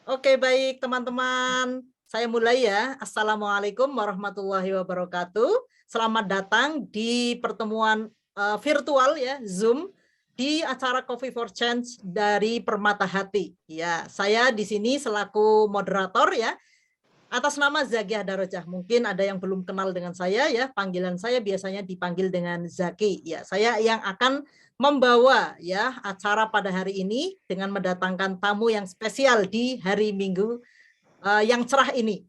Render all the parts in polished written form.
Oke, baik teman-teman. Saya mulai ya. Assalamualaikum warahmatullahi wabarakatuh. Selamat datang di pertemuan virtual ya, Zoom di acara Coffee for Change dari Permata Hati. Ya, saya di sini selaku moderator ya. Atas nama Zakiah Darojah, mungkin ada yang belum kenal dengan saya ya, panggilan saya biasanya dipanggil dengan Zaki. Ya, saya yang akan membawa ya acara pada hari ini dengan mendatangkan tamu yang spesial di hari Minggu yang cerah ini.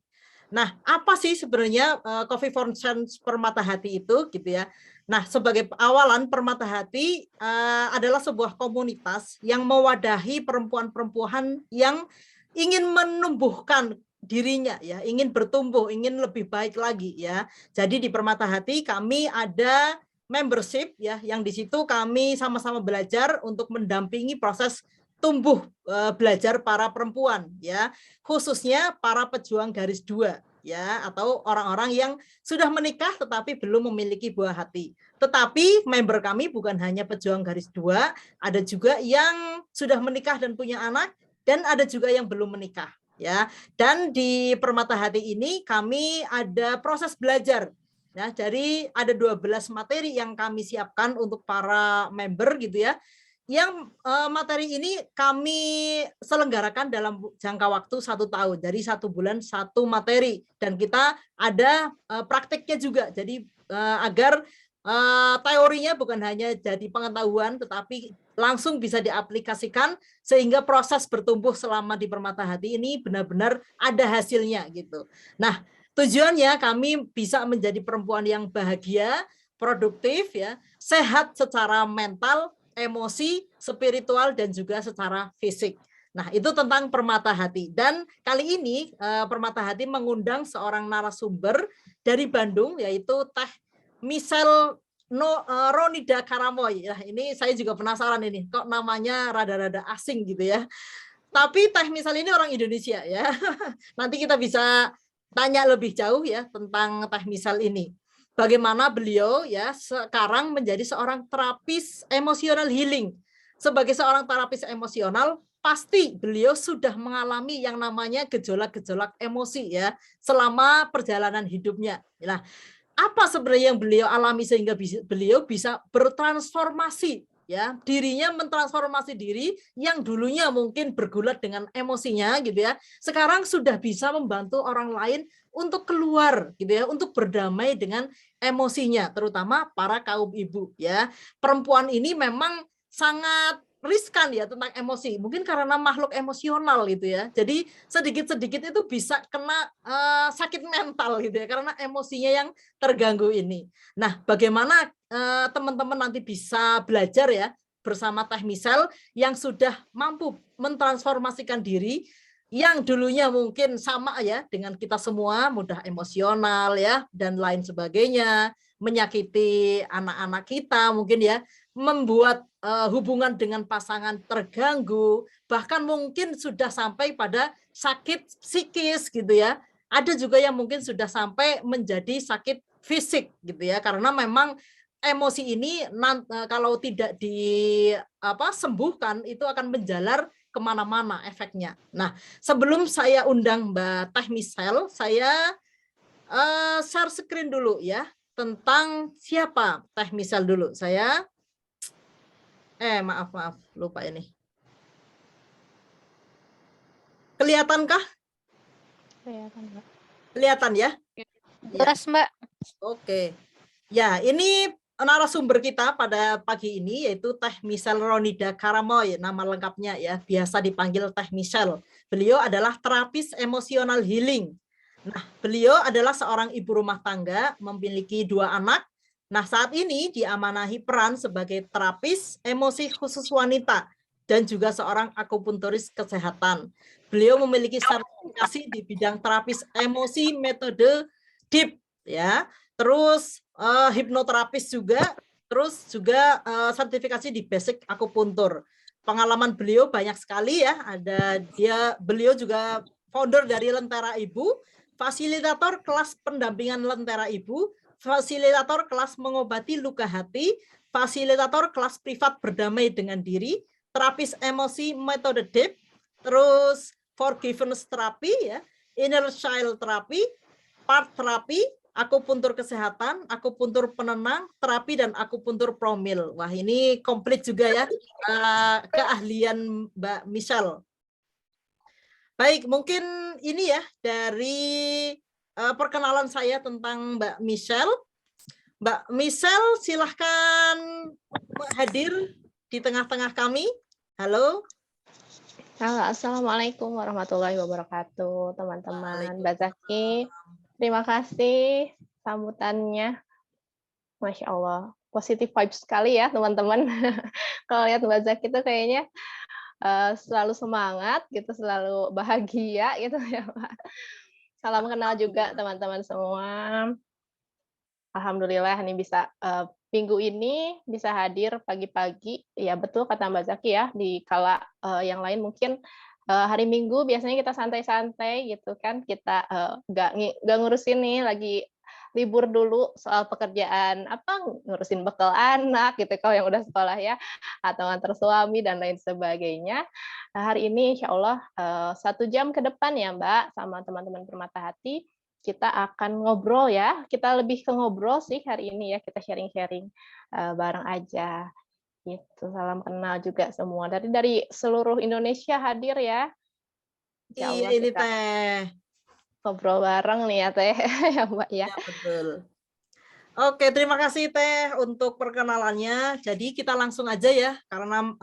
Nah, apa sih sebenarnya Coffee for Change Permata Hati itu gitu ya. Nah, sebagai awalan Permata Hati adalah sebuah komunitas yang mewadahi perempuan-perempuan yang ingin menumbuhkan dirinya ya, ingin bertumbuh, ingin lebih baik lagi ya. Jadi di Permata Hati kami ada membership ya, yang di situ kami sama-sama belajar untuk mendampingi proses tumbuh belajar para perempuan ya, khususnya para pejuang garis dua ya, atau orang-orang yang sudah menikah tetapi belum memiliki buah hati. Tetapi member kami bukan hanya pejuang garis dua, ada juga yang sudah menikah dan punya anak, dan ada juga yang belum menikah ya. Dan di Permata Hati ini kami ada proses belajar ya, dari ada 12 materi yang kami siapkan untuk para member gitu ya, yang materi ini kami selenggarakan dalam jangka waktu 1 tahun, dari 1 bulan 1 materi, dan kita ada prakteknya juga, jadi agar teorinya bukan hanya jadi pengetahuan tetapi langsung bisa diaplikasikan sehingga proses bertumbuh selama di Permata Hati ini benar-benar ada hasilnya gitu. Nah, tujuannya kami bisa menjadi perempuan yang bahagia, produktif ya, sehat secara mental, emosi, spiritual, dan juga secara fisik. Nah, itu tentang Permata Hati. Dan kali ini Permata Hati mengundang seorang narasumber dari Bandung, yaitu Teh Michelle Ronida Karamoy. Nah, ini saya juga penasaran ini, kok namanya rada-rada asing gitu ya. Tapi Teh Michelle ini orang Indonesia ya. Nanti kita bisa tanya lebih jauh ya tentang Teh Michelle ini. Bagaimana beliau ya sekarang menjadi seorang terapis emosional healing. Sebagai seorang terapis emosional, pasti beliau sudah mengalami yang namanya gejolak-gejolak emosi ya selama perjalanan hidupnya. Nah, apa sebenarnya yang beliau alami sehingga beliau bisa bertransformasi ya, dirinya mentransformasi diri yang dulunya mungkin bergulat dengan emosinya gitu ya, sekarang sudah bisa membantu orang lain untuk keluar gitu ya, untuk berdamai dengan emosinya, terutama para kaum ibu ya. Perempuan ini memang sangat riskan ya tentang emosi, mungkin karena makhluk emosional gitu ya, jadi sedikit-sedikit itu bisa kena sakit mental gitu ya karena emosinya yang terganggu ini. Nah, bagaimana teman-teman nanti bisa belajar ya bersama Teh Michelle yang sudah mampu mentransformasikan diri yang dulunya mungkin sama ya dengan kita semua, mudah emosional ya dan lain sebagainya, menyakiti anak-anak kita mungkin ya, membuat hubungan dengan pasangan terganggu, bahkan mungkin sudah sampai pada sakit psikis gitu ya. Ada juga yang mungkin sudah sampai menjadi sakit fisik gitu ya, karena memang emosi ini kalau tidak sembuhkan itu akan menjalar kemana-mana efeknya. Nah, sebelum saya undang Mbak Teh Michelle, saya share screen dulu ya tentang siapa Teh Michelle dulu. Saya maaf lupa ini. Kelihatankah? Kelihatan, Mbak. Kelihatan ya? Ya. Jelas, Mbak. Oke. Ya, ini narasumber kita pada pagi ini yaitu Teh Michelle Ronida Karamoy, nama lengkapnya ya, biasa dipanggil Teh Michelle. Beliau adalah terapis emosional healing. Nah, beliau adalah seorang ibu rumah tangga, memiliki 2 anak. Nah, saat ini diamanahi peran sebagai terapis emosi khusus wanita dan juga seorang akupunturis kesehatan. Beliau memiliki sertifikasi di bidang terapis emosi metode DIP ya. Terus hipnoterapis juga, terus juga sertifikasi di basic akupuntur. Pengalaman beliau banyak sekali ya. Beliau juga founder dari Lentera Ibu, fasilitator kelas pendampingan Lentera Ibu, fasilitator kelas mengobati luka hati, fasilitator kelas privat berdamai dengan diri, terapis emosi metode DIP, terus forgiveness therapy ya, inner child therapy, part therapy, akupuntur kesehatan, akupuntur penenang, terapi dan akupuntur promil. Wah, ini komplit juga ya keahlian Mbak Michelle. Baik, mungkin ini ya dari perkenalan saya tentang Mbak Michelle. Mbak Michelle, silahkan hadir di tengah-tengah kami. Halo. Halo, Assalamualaikum warahmatullahi wabarakatuh, teman-teman. Mbak Zaki, terima kasih sambutannya. Masya Allah, positif vibes sekali ya, teman-teman. Kalau lihat Mbak Zaki itu kayaknya selalu semangat, gitu, selalu bahagia, gitu ya, Mbak. Salam kenal juga, teman-teman semua. Alhamdulillah ini bisa minggu ini bisa hadir pagi-pagi. Ya betul kata Mbak Zaki ya, di kala yang lain mungkin hari Minggu biasanya kita santai-santai gitu kan, kita nggak ngurusin nih lagi libur dulu soal pekerjaan, apa ngurusin bekal anak gitu kalau yang udah sekolah ya, atau ngantar suami dan lain sebagainya. Nah, hari ini insya Allah 1 jam ke depan ya Mbak sama teman-teman Permata Hati kita akan ngobrol ya, kita lebih ke ngobrol sih hari ini ya, kita sharing-sharing bareng aja. Gitu. Salam kenal juga semua dari seluruh Indonesia hadir ya. Insya Allah Iya ini kita Teh. ngobrol bareng nih ya Teh ya Mbak ya. Ya, betul. Oke, terima kasih Teh untuk perkenalannya. Jadi kita langsung aja ya, karena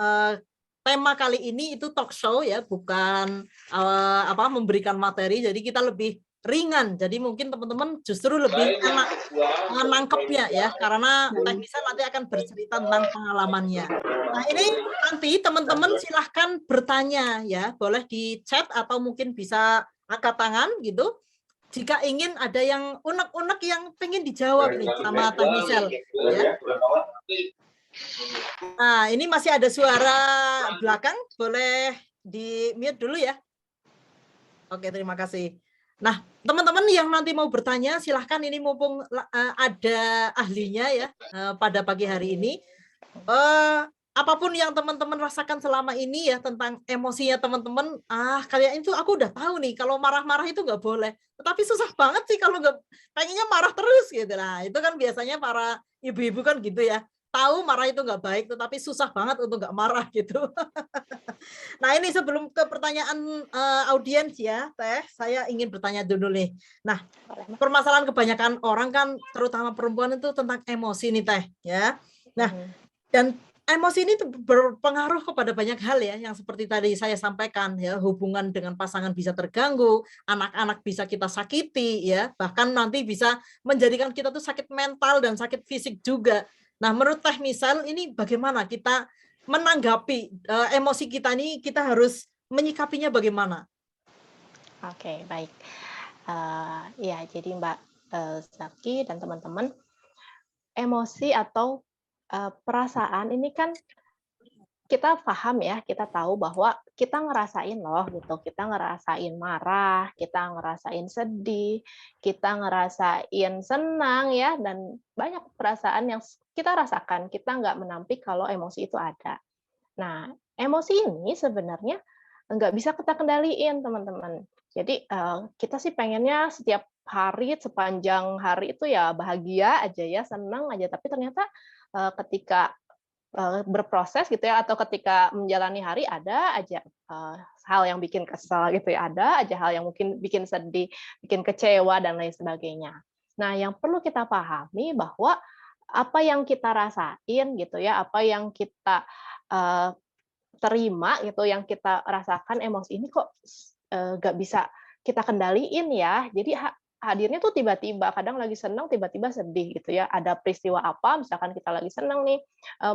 tema kali ini itu talk show ya, bukan memberikan materi. Jadi kita lebih ringan. Jadi mungkin teman-teman justru lebih enak nangkepnya ya, karena teknisnya nanti akan bercerita tentang pengalamannya. Nah ini nanti teman-teman silahkan bertanya ya, boleh di chat atau mungkin bisa angkat tangan gitu. Jika ingin ada yang unek-unek yang pengen dijawab nih sama Teh Michelle. Ya. Nah ini masih ada suara belakang, boleh di mute dulu ya. Oke, terima kasih. Nah, teman-teman yang nanti mau bertanya, silahkan ini mumpung ada ahlinya ya pada pagi hari ini. Apapun yang teman-teman rasakan selama ini ya tentang emosinya teman-teman, kayak itu aku udah tahu nih, kalau marah-marah itu nggak boleh. Tetapi susah banget sih kalau nggak, pengennya marah terus gitu. Nah, itu kan biasanya para ibu-ibu kan gitu ya. Tahu marah itu nggak baik, tetapi susah banget untuk nggak marah gitu. Nah ini sebelum ke pertanyaan audiens ya, Teh, saya ingin bertanya dulu nih. Nah, permasalahan kebanyakan orang kan, terutama perempuan itu tentang emosi nih Teh, ya. Nah, dan emosi ini berpengaruh kepada banyak hal ya, yang seperti tadi saya sampaikan ya, hubungan dengan pasangan bisa terganggu, anak-anak bisa kita sakiti ya, bahkan nanti bisa menjadikan kita tuh sakit mental dan sakit fisik juga. Nah, menurut Teh Misal ini bagaimana kita menanggapi emosi kita ini, kita harus menyikapinya bagaimana? Oke, baik. Ya, jadi Mbak Zaki dan teman-teman, emosi atau perasaan ini kan kita paham ya, kita tahu bahwa kita ngerasain loh gitu, kita ngerasain marah, kita ngerasain sedih, kita ngerasain senang ya, dan banyak perasaan yang kita rasakan, kita nggak menampik kalau emosi itu ada. Nah, emosi ini sebenarnya nggak bisa kita kendaliin, teman-teman. Jadi, kita sih pengennya setiap hari, sepanjang hari itu ya bahagia aja ya, senang aja, tapi ternyata, ketika berproses gitu ya, atau ketika menjalani hari ada aja hal yang bikin kesel gitu ya, ada aja hal yang mungkin bikin sedih, bikin kecewa dan lain sebagainya. Nah, yang perlu kita pahami bahwa apa yang kita rasain gitu ya, apa yang kita terima gitu, yang kita rasakan emosi ini kok nggak bisa kita kendaliin ya. Jadi hadirnya tuh tiba-tiba, kadang lagi senang tiba-tiba sedih gitu ya. Ada peristiwa apa, misalkan kita lagi senang nih,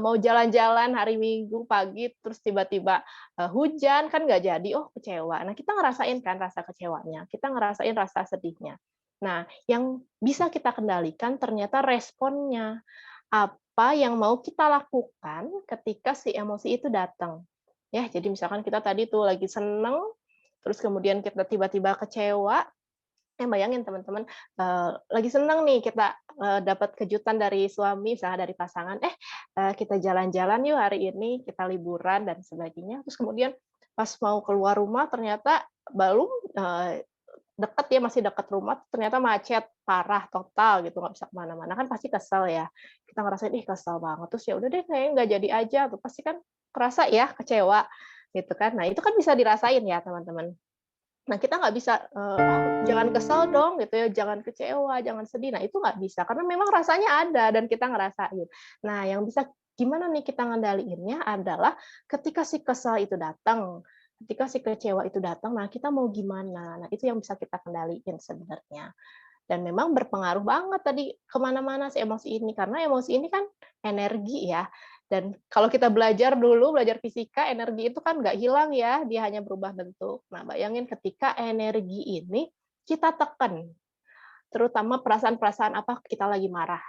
mau jalan-jalan hari Minggu pagi, terus tiba-tiba hujan, kan nggak jadi, oh kecewa. Nah, kita ngerasain kan rasa kecewanya, kita ngerasain rasa sedihnya. Nah, yang bisa kita kendalikan ternyata responnya. Apa yang mau kita lakukan ketika si emosi itu datang. Ya, jadi misalkan kita tadi tuh lagi seneng, terus kemudian kita tiba-tiba kecewa, bayangin teman-teman, lagi seneng nih kita dapat kejutan dari suami, misalnya dari pasangan, kita jalan-jalan yuk hari ini, kita liburan dan sebagainya. Terus kemudian pas mau keluar rumah ternyata belum deket ya, masih dekat rumah, ternyata macet parah, total gitu, nggak bisa kemana-mana, kan pasti kesel ya. Kita ngerasain, ih kesel banget, terus ya udah deh kayaknya nggak jadi aja, tuh pasti kan kerasa ya, kecewa gitu kan. Nah itu kan bisa dirasain ya teman-teman. Nah kita nggak bisa, "Ah jangan kesel dong," gitu ya, "jangan kecewa, jangan sedih." Nah itu nggak bisa, karena memang rasanya ada dan kita ngerasain. Nah yang bisa gimana nih kita ngendaliinnya adalah ketika si kesal itu datang, ketika si kecewa itu datang, nah kita mau gimana? Nah itu yang bisa kita kendaliin sebenarnya. Dan memang berpengaruh banget tadi kemana-mana si emosi ini, karena emosi ini kan energi ya. Dan kalau kita belajar dulu, belajar fisika, energi itu kan nggak hilang ya, dia hanya berubah bentuk. Nah, bayangin ketika energi ini kita tekan, terutama perasaan-perasaan apa, kita lagi marah,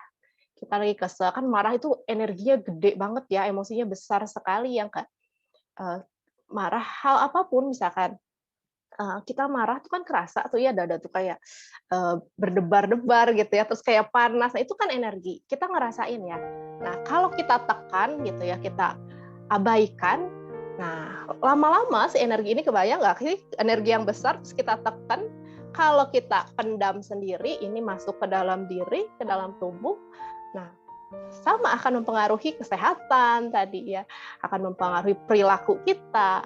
kita lagi kesel, kan marah itu energinya gede banget ya, emosinya besar sekali yang eee, marah hal apapun misalkan, kita marah tuh kan kerasa tuh ya dada tuh kayak, berdebar-debar gitu ya, terus kayak panas, nah itu kan energi, kita ngerasain ya. Nah kalau kita tekan gitu ya, kita abaikan, nah lama-lama si energi ini kebayang nggak sih, energi yang besar terus kita tekan, kalau kita pendam sendiri, ini masuk ke dalam diri, ke dalam tubuh, nah sama akan mempengaruhi kesehatan tadi ya, akan mempengaruhi perilaku kita,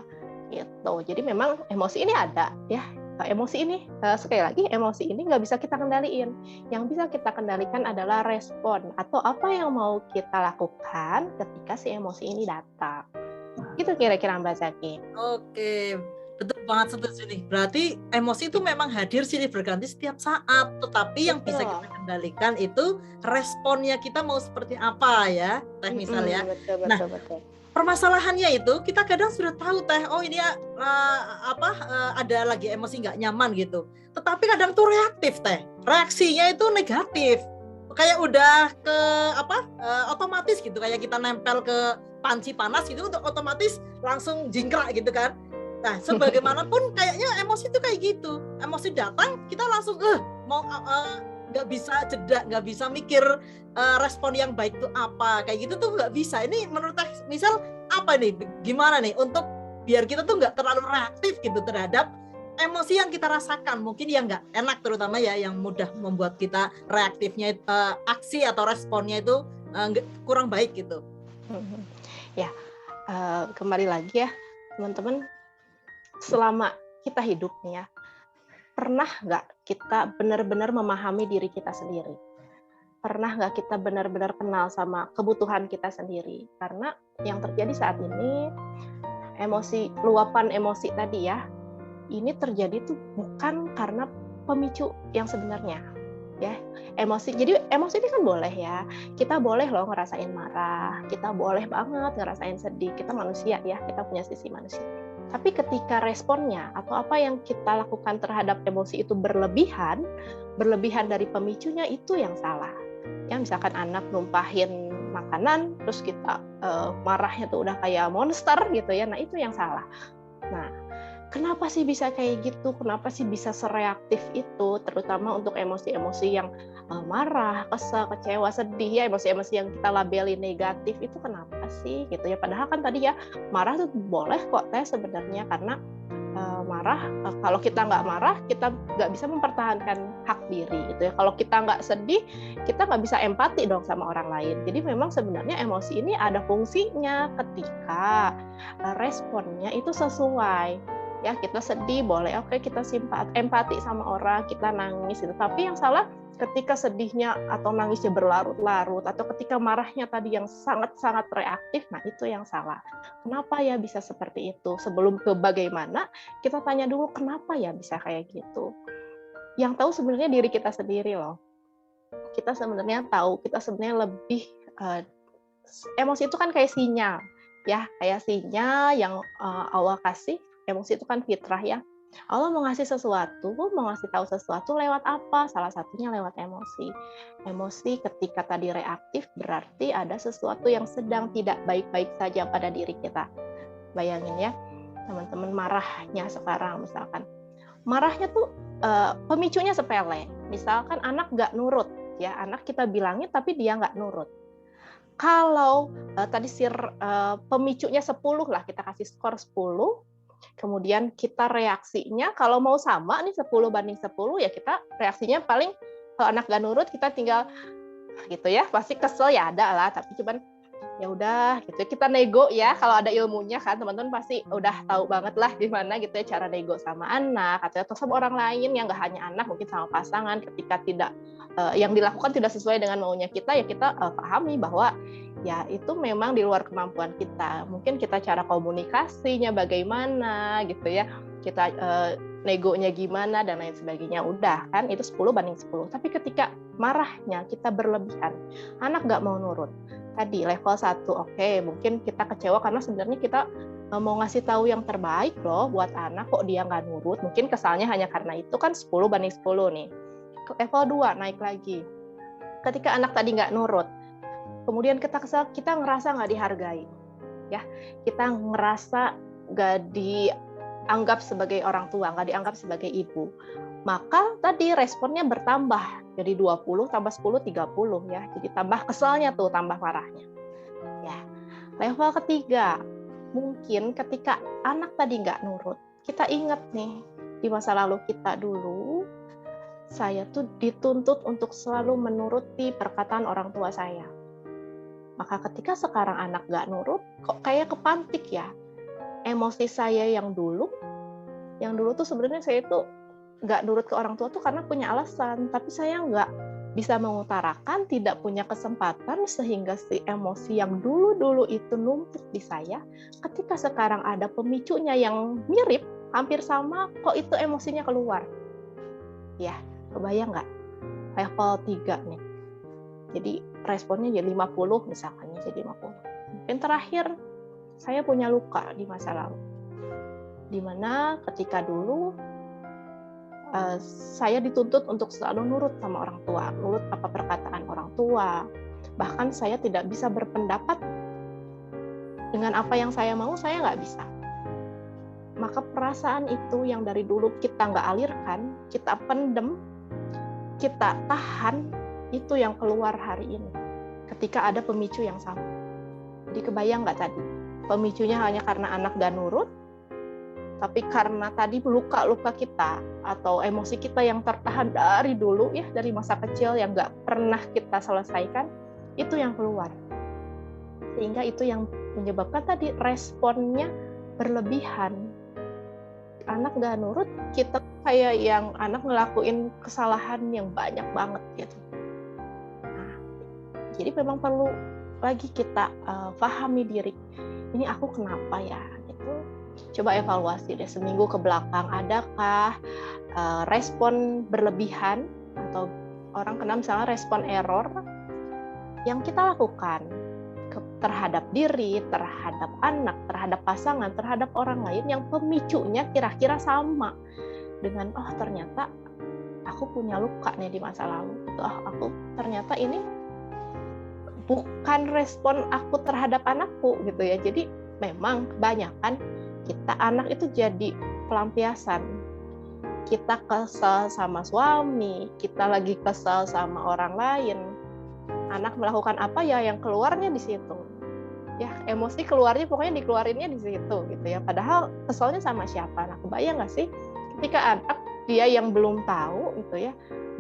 gitu. Jadi memang emosi ini ada ya, emosi ini sekali lagi emosi ini nggak bisa kita kendaliin. Yang bisa kita kendalikan adalah respon atau apa yang mau kita lakukan ketika si emosi ini datang. Gitu kira-kira Mbak Zaki. Oke, betul banget, setuju nih. Berarti emosi itu memang hadir silih berganti setiap saat, tetapi yang bisa kita Betul. kendalikan itu responnya kita mau seperti apa ya, Teh misal ya. Betul Nah, betul betul. permasalahannya itu kita kadang sudah tahu Teh, oh ini ada lagi emosi nggak nyaman gitu. Tetapi kadang tuh reaktif Teh, reaksinya itu negatif. Kayak udah ke otomatis gitu, kayak kita nempel ke panci panas gitu, untuk otomatis langsung jingkrak gitu kan. Nah, sebagaimanapun kayaknya emosi itu kayak gitu. Emosi datang, kita langsung mau nggak bisa jeda, nggak bisa mikir respon yang baik itu apa, kayak gitu tuh nggak bisa. Ini menurut misal apa nih, gimana nih untuk biar kita tuh nggak terlalu reaktif gitu terhadap emosi yang kita rasakan, mungkin yang nggak enak, terutama ya yang mudah membuat kita reaktifnya, aksi atau responnya itu kurang baik gitu. Ya, kembali lagi ya teman-teman, selama kita hidup nih ya, pernah nggak kita benar-benar memahami diri kita sendiri? Pernah nggak kita benar-benar kenal sama kebutuhan kita sendiri? Karena yang terjadi saat ini, luapan emosi tadi ya, ini terjadi tuh bukan karena pemicu yang sebenarnya. Ya, jadi emosi ini kan boleh ya, kita boleh loh ngerasain marah, kita boleh banget ngerasain sedih, kita manusia ya, kita punya sisi manusia. Tapi ketika responnya atau apa yang kita lakukan terhadap emosi itu berlebihan dari pemicunya, itu yang salah. Ya misalkan anak numpahin makanan, terus kita marahnya tuh udah kayak monster gitu ya, nah itu yang salah. Nah, kenapa sih bisa kayak gitu? Kenapa sih bisa sereaktif itu? Terutama untuk emosi-emosi yang marah, kesel, kecewa, sedih ya, emosi-emosi yang kita labeli negatif itu kenapa sih gitu ya? Padahal kan tadi ya marah tuh boleh kok Teh sebenarnya, karena marah, kalau kita nggak marah kita nggak bisa mempertahankan hak diri gitu ya. Kalau kita nggak sedih kita nggak bisa empati dong sama orang lain. Jadi memang sebenarnya emosi ini ada fungsinya ketika responnya itu sesuai. Ya kita sedih boleh, oke kita empati sama orang, kita nangis gitu. Tapi yang salah ketika sedihnya atau nangisnya berlarut-larut, atau ketika marahnya tadi yang sangat-sangat reaktif, nah itu yang salah. Kenapa ya bisa seperti itu? Sebelum ke bagaimana, kita tanya dulu kenapa ya bisa kayak gitu. Yang tahu sebenarnya diri kita sendiri loh. Kita sebenarnya tahu, kita sebenarnya lebih emosi itu kan kayak sinyal, ya kayak sinyal yang Allah kasih. Emosi itu kan fitrah ya. Allah mau ngasih sesuatu, mau ngasih tahu sesuatu lewat apa? Salah satunya lewat emosi. Emosi ketika tadi reaktif berarti ada sesuatu yang sedang tidak baik-baik saja pada diri kita. Bayangin ya, teman-teman marahnya sekarang misalkan. Marahnya tuh pemicunya sepele. Misalkan anak nggak nurut, ya anak kita bilangin tapi dia nggak nurut. Kalau tadi pemicunya 10 lah, kita kasih skor 10, kemudian kita reaksinya kalau mau sama nih 10 banding 10 ya kita reaksinya paling kalau anak gak nurut kita tinggal gitu ya, pasti kesel ya ada lah, tapi cuman ya udah gitu kita nego ya, kalau ada ilmunya kan teman-teman pasti udah tahu banget lah gimana gitu ya cara nego sama anak atau sama orang lain yang nggak hanya anak, mungkin sama pasangan ketika tidak yang dilakukan tidak sesuai dengan maunya kita ya kita pahami bahwa ya itu memang di luar kemampuan kita, mungkin kita cara komunikasinya bagaimana gitu ya, kita negonya gimana dan lain sebagainya, udah kan itu 10 banding 10. Tapi ketika marahnya kita berlebihan, anak nggak mau nurut, tadi level 1 oke, mungkin kita kecewa karena sebenarnya kita mau ngasih tahu yang terbaik loh buat anak, kok dia nggak nurut, mungkin kesalnya hanya karena itu kan 10 banding 10 nih. Level 2 naik lagi, ketika anak tadi nggak nurut, kemudian kita kesal, kita ngerasa nggak dihargai ya, kita ngerasa nggak dianggap sebagai orang tua, nggak dianggap sebagai ibu, maka tadi responnya bertambah jadi 20 tambah 10 30 ya, jadi tambah kesalnya tuh, tambah marahnya ya. Level ketiga, mungkin ketika anak tadi nggak nurut, kita ingat nih di masa lalu kita dulu, saya tuh dituntut untuk selalu menuruti perkataan orang tua saya, maka ketika sekarang anak nggak nurut, kok kayak kepantik ya, emosi saya yang dulu tuh sebenarnya saya itu nggak nurut ke orang tua tuh karena punya alasan, tapi saya nggak bisa mengutarakan, tidak punya kesempatan, sehingga si emosi yang dulu itu numpuk di saya, ketika sekarang ada pemicunya yang mirip, hampir sama, kok itu emosinya keluar. Ya, kebayang nggak? Level 3 nih. Jadi responnya jadi 50 misalkan, jadi 50. Dan terakhir, saya punya luka di masa lalu, di mana ketika dulu saya dituntut untuk selalu nurut sama orang tua, nurut apa perkataan orang tua, bahkan saya tidak bisa berpendapat dengan apa yang saya mau, saya nggak bisa. Maka perasaan itu yang dari dulu kita nggak alirkan, kita pendem, kita tahan, itu yang keluar hari ini ketika ada pemicu yang sama. Jadi kebayang nggak tadi, pemicunya hanya karena anak gak nurut, tapi karena tadi luka-luka kita atau emosi kita yang tertahan dari dulu ya, dari masa kecil yang nggak pernah kita selesaikan, itu yang keluar. Sehingga itu yang menyebabkan tadi responnya berlebihan. Anak nggak nurut, kita kayak yang anak ngelakuin kesalahan yang banyak banget gitu. Nah, jadi memang perlu lagi kita pahami diri. Ini aku kenapa ya? Coba evaluasi deh seminggu ke belakang, adakah respon berlebihan atau orang kenal misalnya respon error yang kita lakukan terhadap diri, terhadap anak, terhadap pasangan, terhadap orang lain yang pemicunya kira-kira sama dengan ternyata aku punya luka nih di masa lalu. Aku ternyata ini bukan respon aku terhadap anakku gitu ya. Jadi memang kebanyakan kita anak itu jadi pelampiasan. Kita kesal sama suami, kita lagi kesal sama orang lain. Anak melakukan apa ya yang keluarnya di situ. Ya, emosi keluarnya pokoknya dikeluarinnya di situ gitu ya. Padahal kesalnya sama siapa? Nah, kebayang nggak sih ketika anak dia yang belum tahu gitu ya,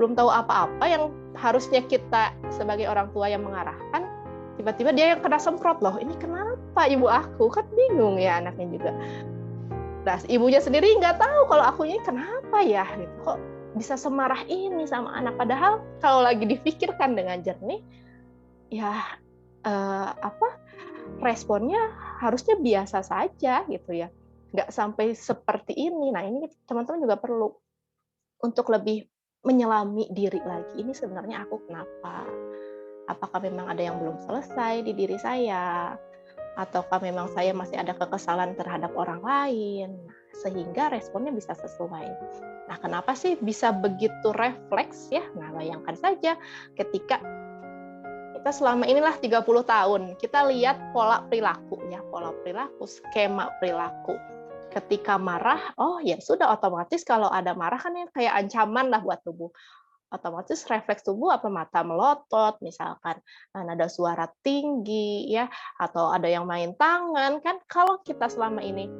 belum tahu apa-apa yang harusnya kita sebagai orang tua yang mengarahkan, tiba-tiba dia yang kena semprot loh. Ini kenapa ibu aku? Kan bingung ya anaknya juga. Nah, ibunya sendiri nggak tahu kalau akunya kenapa ya, gitu. Kok bisa semarah ini sama anak? Padahal kalau lagi dipikirkan dengan jernih, ya responnya harusnya biasa saja gitu ya, nggak sampai seperti ini. Nah, ini teman-teman juga perlu untuk lebih menyelami diri lagi. Ini sebenarnya aku kenapa? Apakah memang ada yang belum selesai di diri saya? Ataukah memang saya masih ada kekesalan terhadap orang lain, sehingga responnya bisa sesuai. Nah, kenapa sih bisa begitu refleks ya? Nah, bayangkan saja ketika kita selama inilah 30 tahun, kita lihat pola perilaku ya, pola perilaku, skema perilaku. Ketika marah, ya sudah otomatis kalau ada marah kan ya kayak ancaman lah buat tubuh. Otomatis refleks tubuh apa mata melotot misalkan, nada suara tinggi ya, atau ada yang main tangan kan. Kalau kita selama ini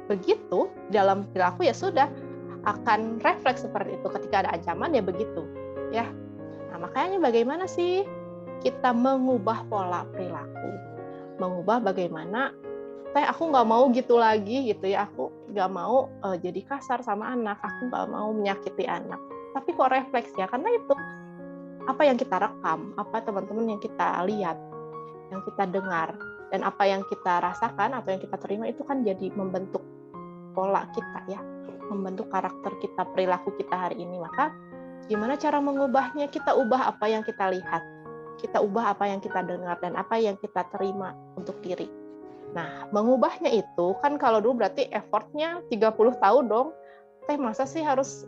begitu dalam perilaku ya sudah akan refleks seperti itu. Ketika ada ancaman ya begitu ya. Nah, makanya bagaimana sih kita mengubah pola perilaku, mengubah bagaimana aku nggak mau gitu lagi gitu ya, aku nggak mau jadi kasar sama anak, aku nggak mau menyakiti anak, tapi kok refleks ya, karena itu apa yang kita rekam, apa teman-teman yang kita lihat, yang kita dengar, dan apa yang kita rasakan atau yang kita terima itu kan jadi membentuk pola kita ya, membentuk karakter kita, perilaku kita hari ini. Maka gimana cara mengubahnya? Kita ubah apa yang kita lihat, kita ubah apa yang kita dengar, dan apa yang kita terima untuk diri. Nah, mengubahnya itu kan kalau dulu berarti effortnya 30 tahun dong. Masa sih harus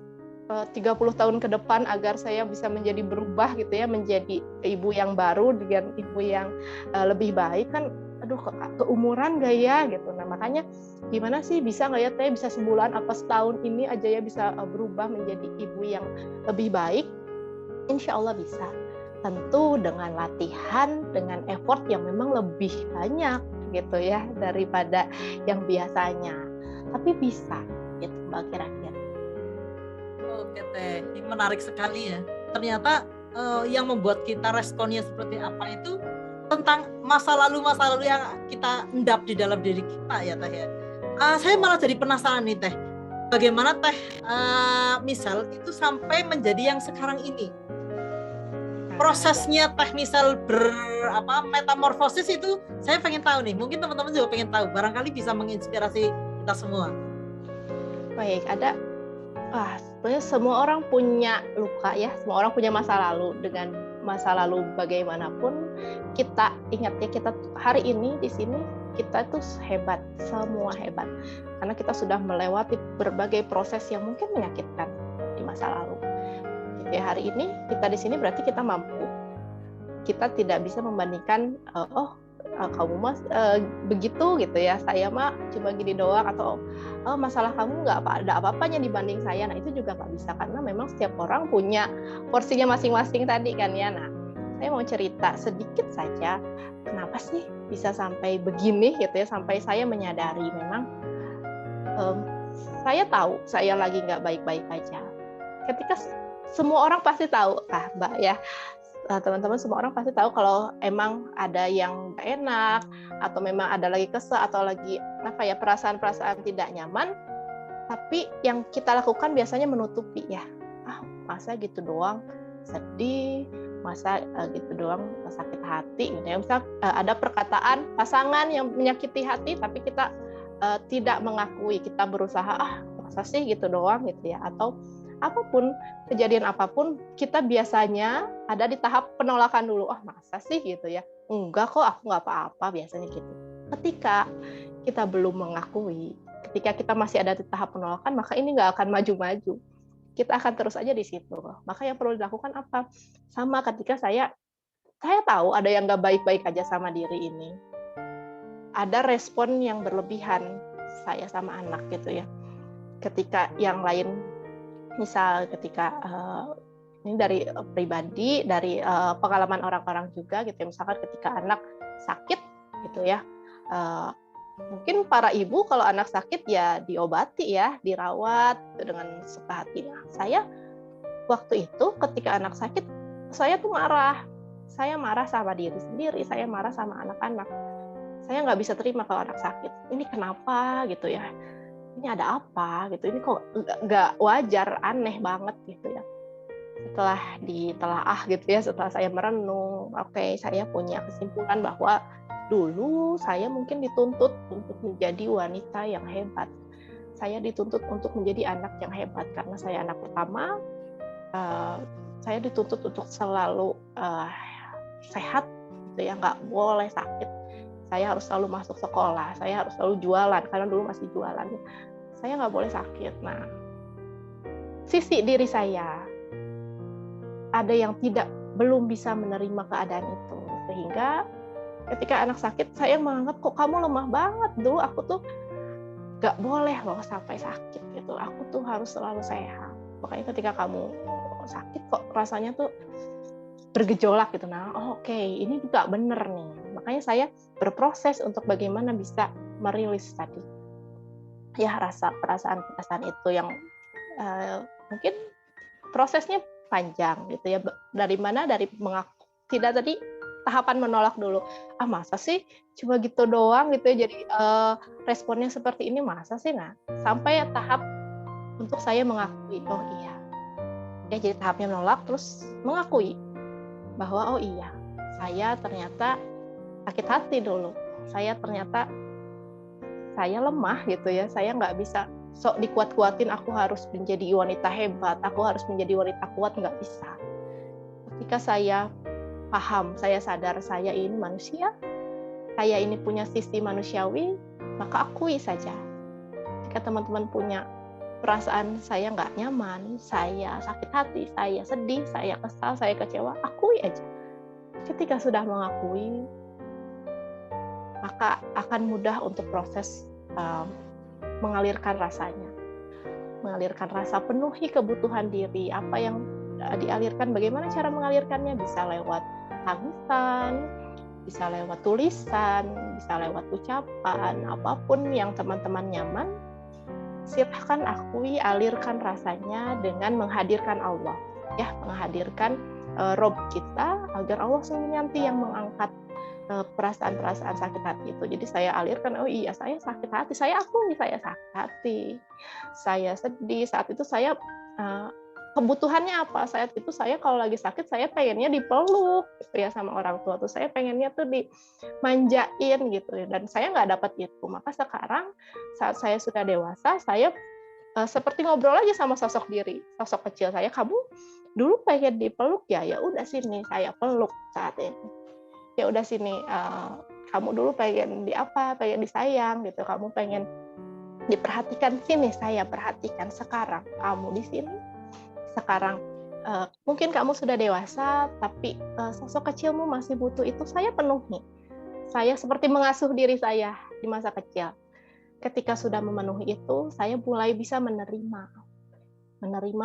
30 tahun ke depan agar saya bisa menjadi berubah gitu ya, menjadi ibu yang baru dengan ibu yang lebih baik kan, aduh keumuran gak ya gitu. Nah, makanya gimana sih bisa nggak ya Teh bisa sebulan apa setahun ini aja ya bisa berubah menjadi ibu yang lebih baik? Insya Allah bisa. Tentu dengan latihan, dengan effort yang memang lebih banyak gitu ya daripada yang biasanya. Tapi bisa gitu Mbak kira-kira. Oke Teh, ini menarik sekali ya. Ternyata yang membuat kita responnya seperti apa itu tentang masa lalu yang kita endap di dalam diri kita ya Teh ya. Saya malah jadi penasaran nih Teh, bagaimana Teh misal itu sampai menjadi yang sekarang ini. Prosesnya Teh misal metamorfosis itu saya pengen tahu nih, mungkin teman-teman juga pengen tahu, barangkali bisa menginspirasi kita semua. Baik, sebenarnya semua orang punya luka ya, semua orang punya masa lalu. Dengan masa lalu bagaimanapun, kita ingat ya, kita hari ini di sini kita tuh hebat, semua hebat, karena kita sudah melewati berbagai proses yang mungkin menyakitkan di masa lalu. Ya, hari ini kita di sini berarti kita mampu. Kita tidak bisa membandingkan kamu mas begitu gitu ya, saya mah cuma gini doang, atau masalah kamu nggak ada apa-apanya dibanding saya. Nah, itu juga nggak bisa, karena memang setiap orang punya porsinya masing-masing tadi kan ya. Nah, saya mau cerita sedikit saja kenapa sih bisa sampai begini gitu ya, sampai saya menyadari memang saya tahu saya lagi nggak baik-baik aja. Ketika semua orang pasti tahu, Mbak ya, teman-teman semua orang pasti tahu kalau emang ada yang nggak enak, atau memang ada lagi kesel, atau lagi perasaan-perasaan tidak nyaman, tapi yang kita lakukan biasanya menutupi ya. Masa gitu doang sedih, masa gitu doang sakit hati gitu ya. Misal ada perkataan pasangan yang menyakiti hati, tapi kita tidak mengakui, kita berusaha masa sih gitu doang gitu ya, atau apapun, kejadian apapun, kita biasanya ada di tahap penolakan dulu. Masa sih gitu ya? Enggak kok, aku nggak apa-apa, biasanya gitu. Ketika kita belum mengakui, ketika kita masih ada di tahap penolakan, maka ini nggak akan maju-maju. Kita akan terus aja di situ. Maka yang perlu dilakukan apa? Sama ketika saya tahu ada yang nggak baik-baik aja sama diri ini. Ada respon yang berlebihan saya sama anak gitu ya. Ketika yang lain, misal ketika ini dari pribadi, dari pengalaman orang-orang juga gitu, misalkan ketika anak sakit gitu ya, mungkin para ibu kalau anak sakit ya diobati ya, dirawat gitu, dengan suka hati. Nah, saya waktu itu ketika anak sakit, saya tuh marah sama diri sendiri, saya marah sama anak-anak, saya nggak bisa terima kalau anak sakit. Ini kenapa gitu ya? Ini ada apa gitu, ini kok nggak wajar, aneh banget gitu ya. Setelah ditelaah gitu ya, setelah saya merenung, saya punya kesimpulan bahwa dulu saya mungkin dituntut untuk menjadi wanita yang hebat, saya dituntut untuk menjadi anak yang hebat karena saya anak pertama. Saya dituntut untuk selalu sehat gitu ya, nggak boleh sakit. Saya harus selalu masuk sekolah, saya harus selalu jualan, karena dulu masih jualan. Saya nggak boleh sakit. Nah, sisi diri saya ada yang belum bisa menerima keadaan itu. Sehingga ketika anak sakit, saya menganggap kok kamu lemah banget. Dulu aku tuh nggak boleh loh sampai sakit gitu. Aku tuh harus selalu sehat. Makanya ketika kamu sakit kok rasanya tuh bergejolak gitu. Nah, ini juga bener nih. Makanya saya berproses untuk bagaimana bisa merilis tadi. ya perasaan itu yang mungkin prosesnya panjang gitu ya. Dari mengaku tidak, tadi tahapan menolak dulu. Masa sih cuma gitu doang gitu ya, jadi responnya seperti ini, masa sih. Nah, sampai tahap untuk saya mengakui, oh iya. Ya, jadi tahapnya menolak terus mengakui bahwa oh iya, saya ternyata sakit hati dulu. Saya ternyata lemah gitu ya. Saya nggak bisa sok dikuat-kuatin, aku harus menjadi wanita hebat, aku harus menjadi wanita kuat, nggak bisa. Ketika saya paham, saya sadar saya ini manusia, saya ini punya sisi manusiawi, maka akui saja. Jika teman-teman punya perasaan saya nggak nyaman, saya sakit hati, saya sedih, saya kesal, saya kecewa, akui aja. Ketika sudah mengakui, maka akan mudah untuk proses mengalirkan rasanya. Mengalirkan rasa, penuhi kebutuhan diri. Apa yang dialirkan, bagaimana cara mengalirkannya? Bisa lewat tangisan, bisa lewat tulisan, bisa lewat ucapan, apapun yang teman-teman nyaman, silahkan akui, alirkan rasanya dengan menghadirkan Allah. Ya, menghadirkan Rob kita, agar Allah sendiri nanti yang mengangkat perasaan-perasaan sakit hati itu. Jadi saya alirkan, oh iya saya sakit hati, saya akui saya sakit hati, saya sedih. Saat itu saya kebutuhannya apa? Saat itu saya kalau lagi sakit, saya pengennya dipeluk gitu ya sama orang tua tuh, saya pengennya tuh dimanjain gitu ya, dan saya nggak dapat itu. Maka sekarang saat saya sudah dewasa, saya seperti ngobrol aja sama sosok kecil saya, kamu dulu pengen dipeluk ya, ya udah sini saya peluk saat ini. Ya udah sini, kamu dulu pengen pengen disayang gitu, kamu pengen diperhatikan, sini saya perhatikan. Sekarang kamu di sini, sekarang mungkin kamu sudah dewasa, tapi sosok kecilmu masih butuh itu, saya penuhi. Saya seperti mengasuh diri saya di masa kecil. Ketika sudah memenuhi itu, saya mulai bisa menerima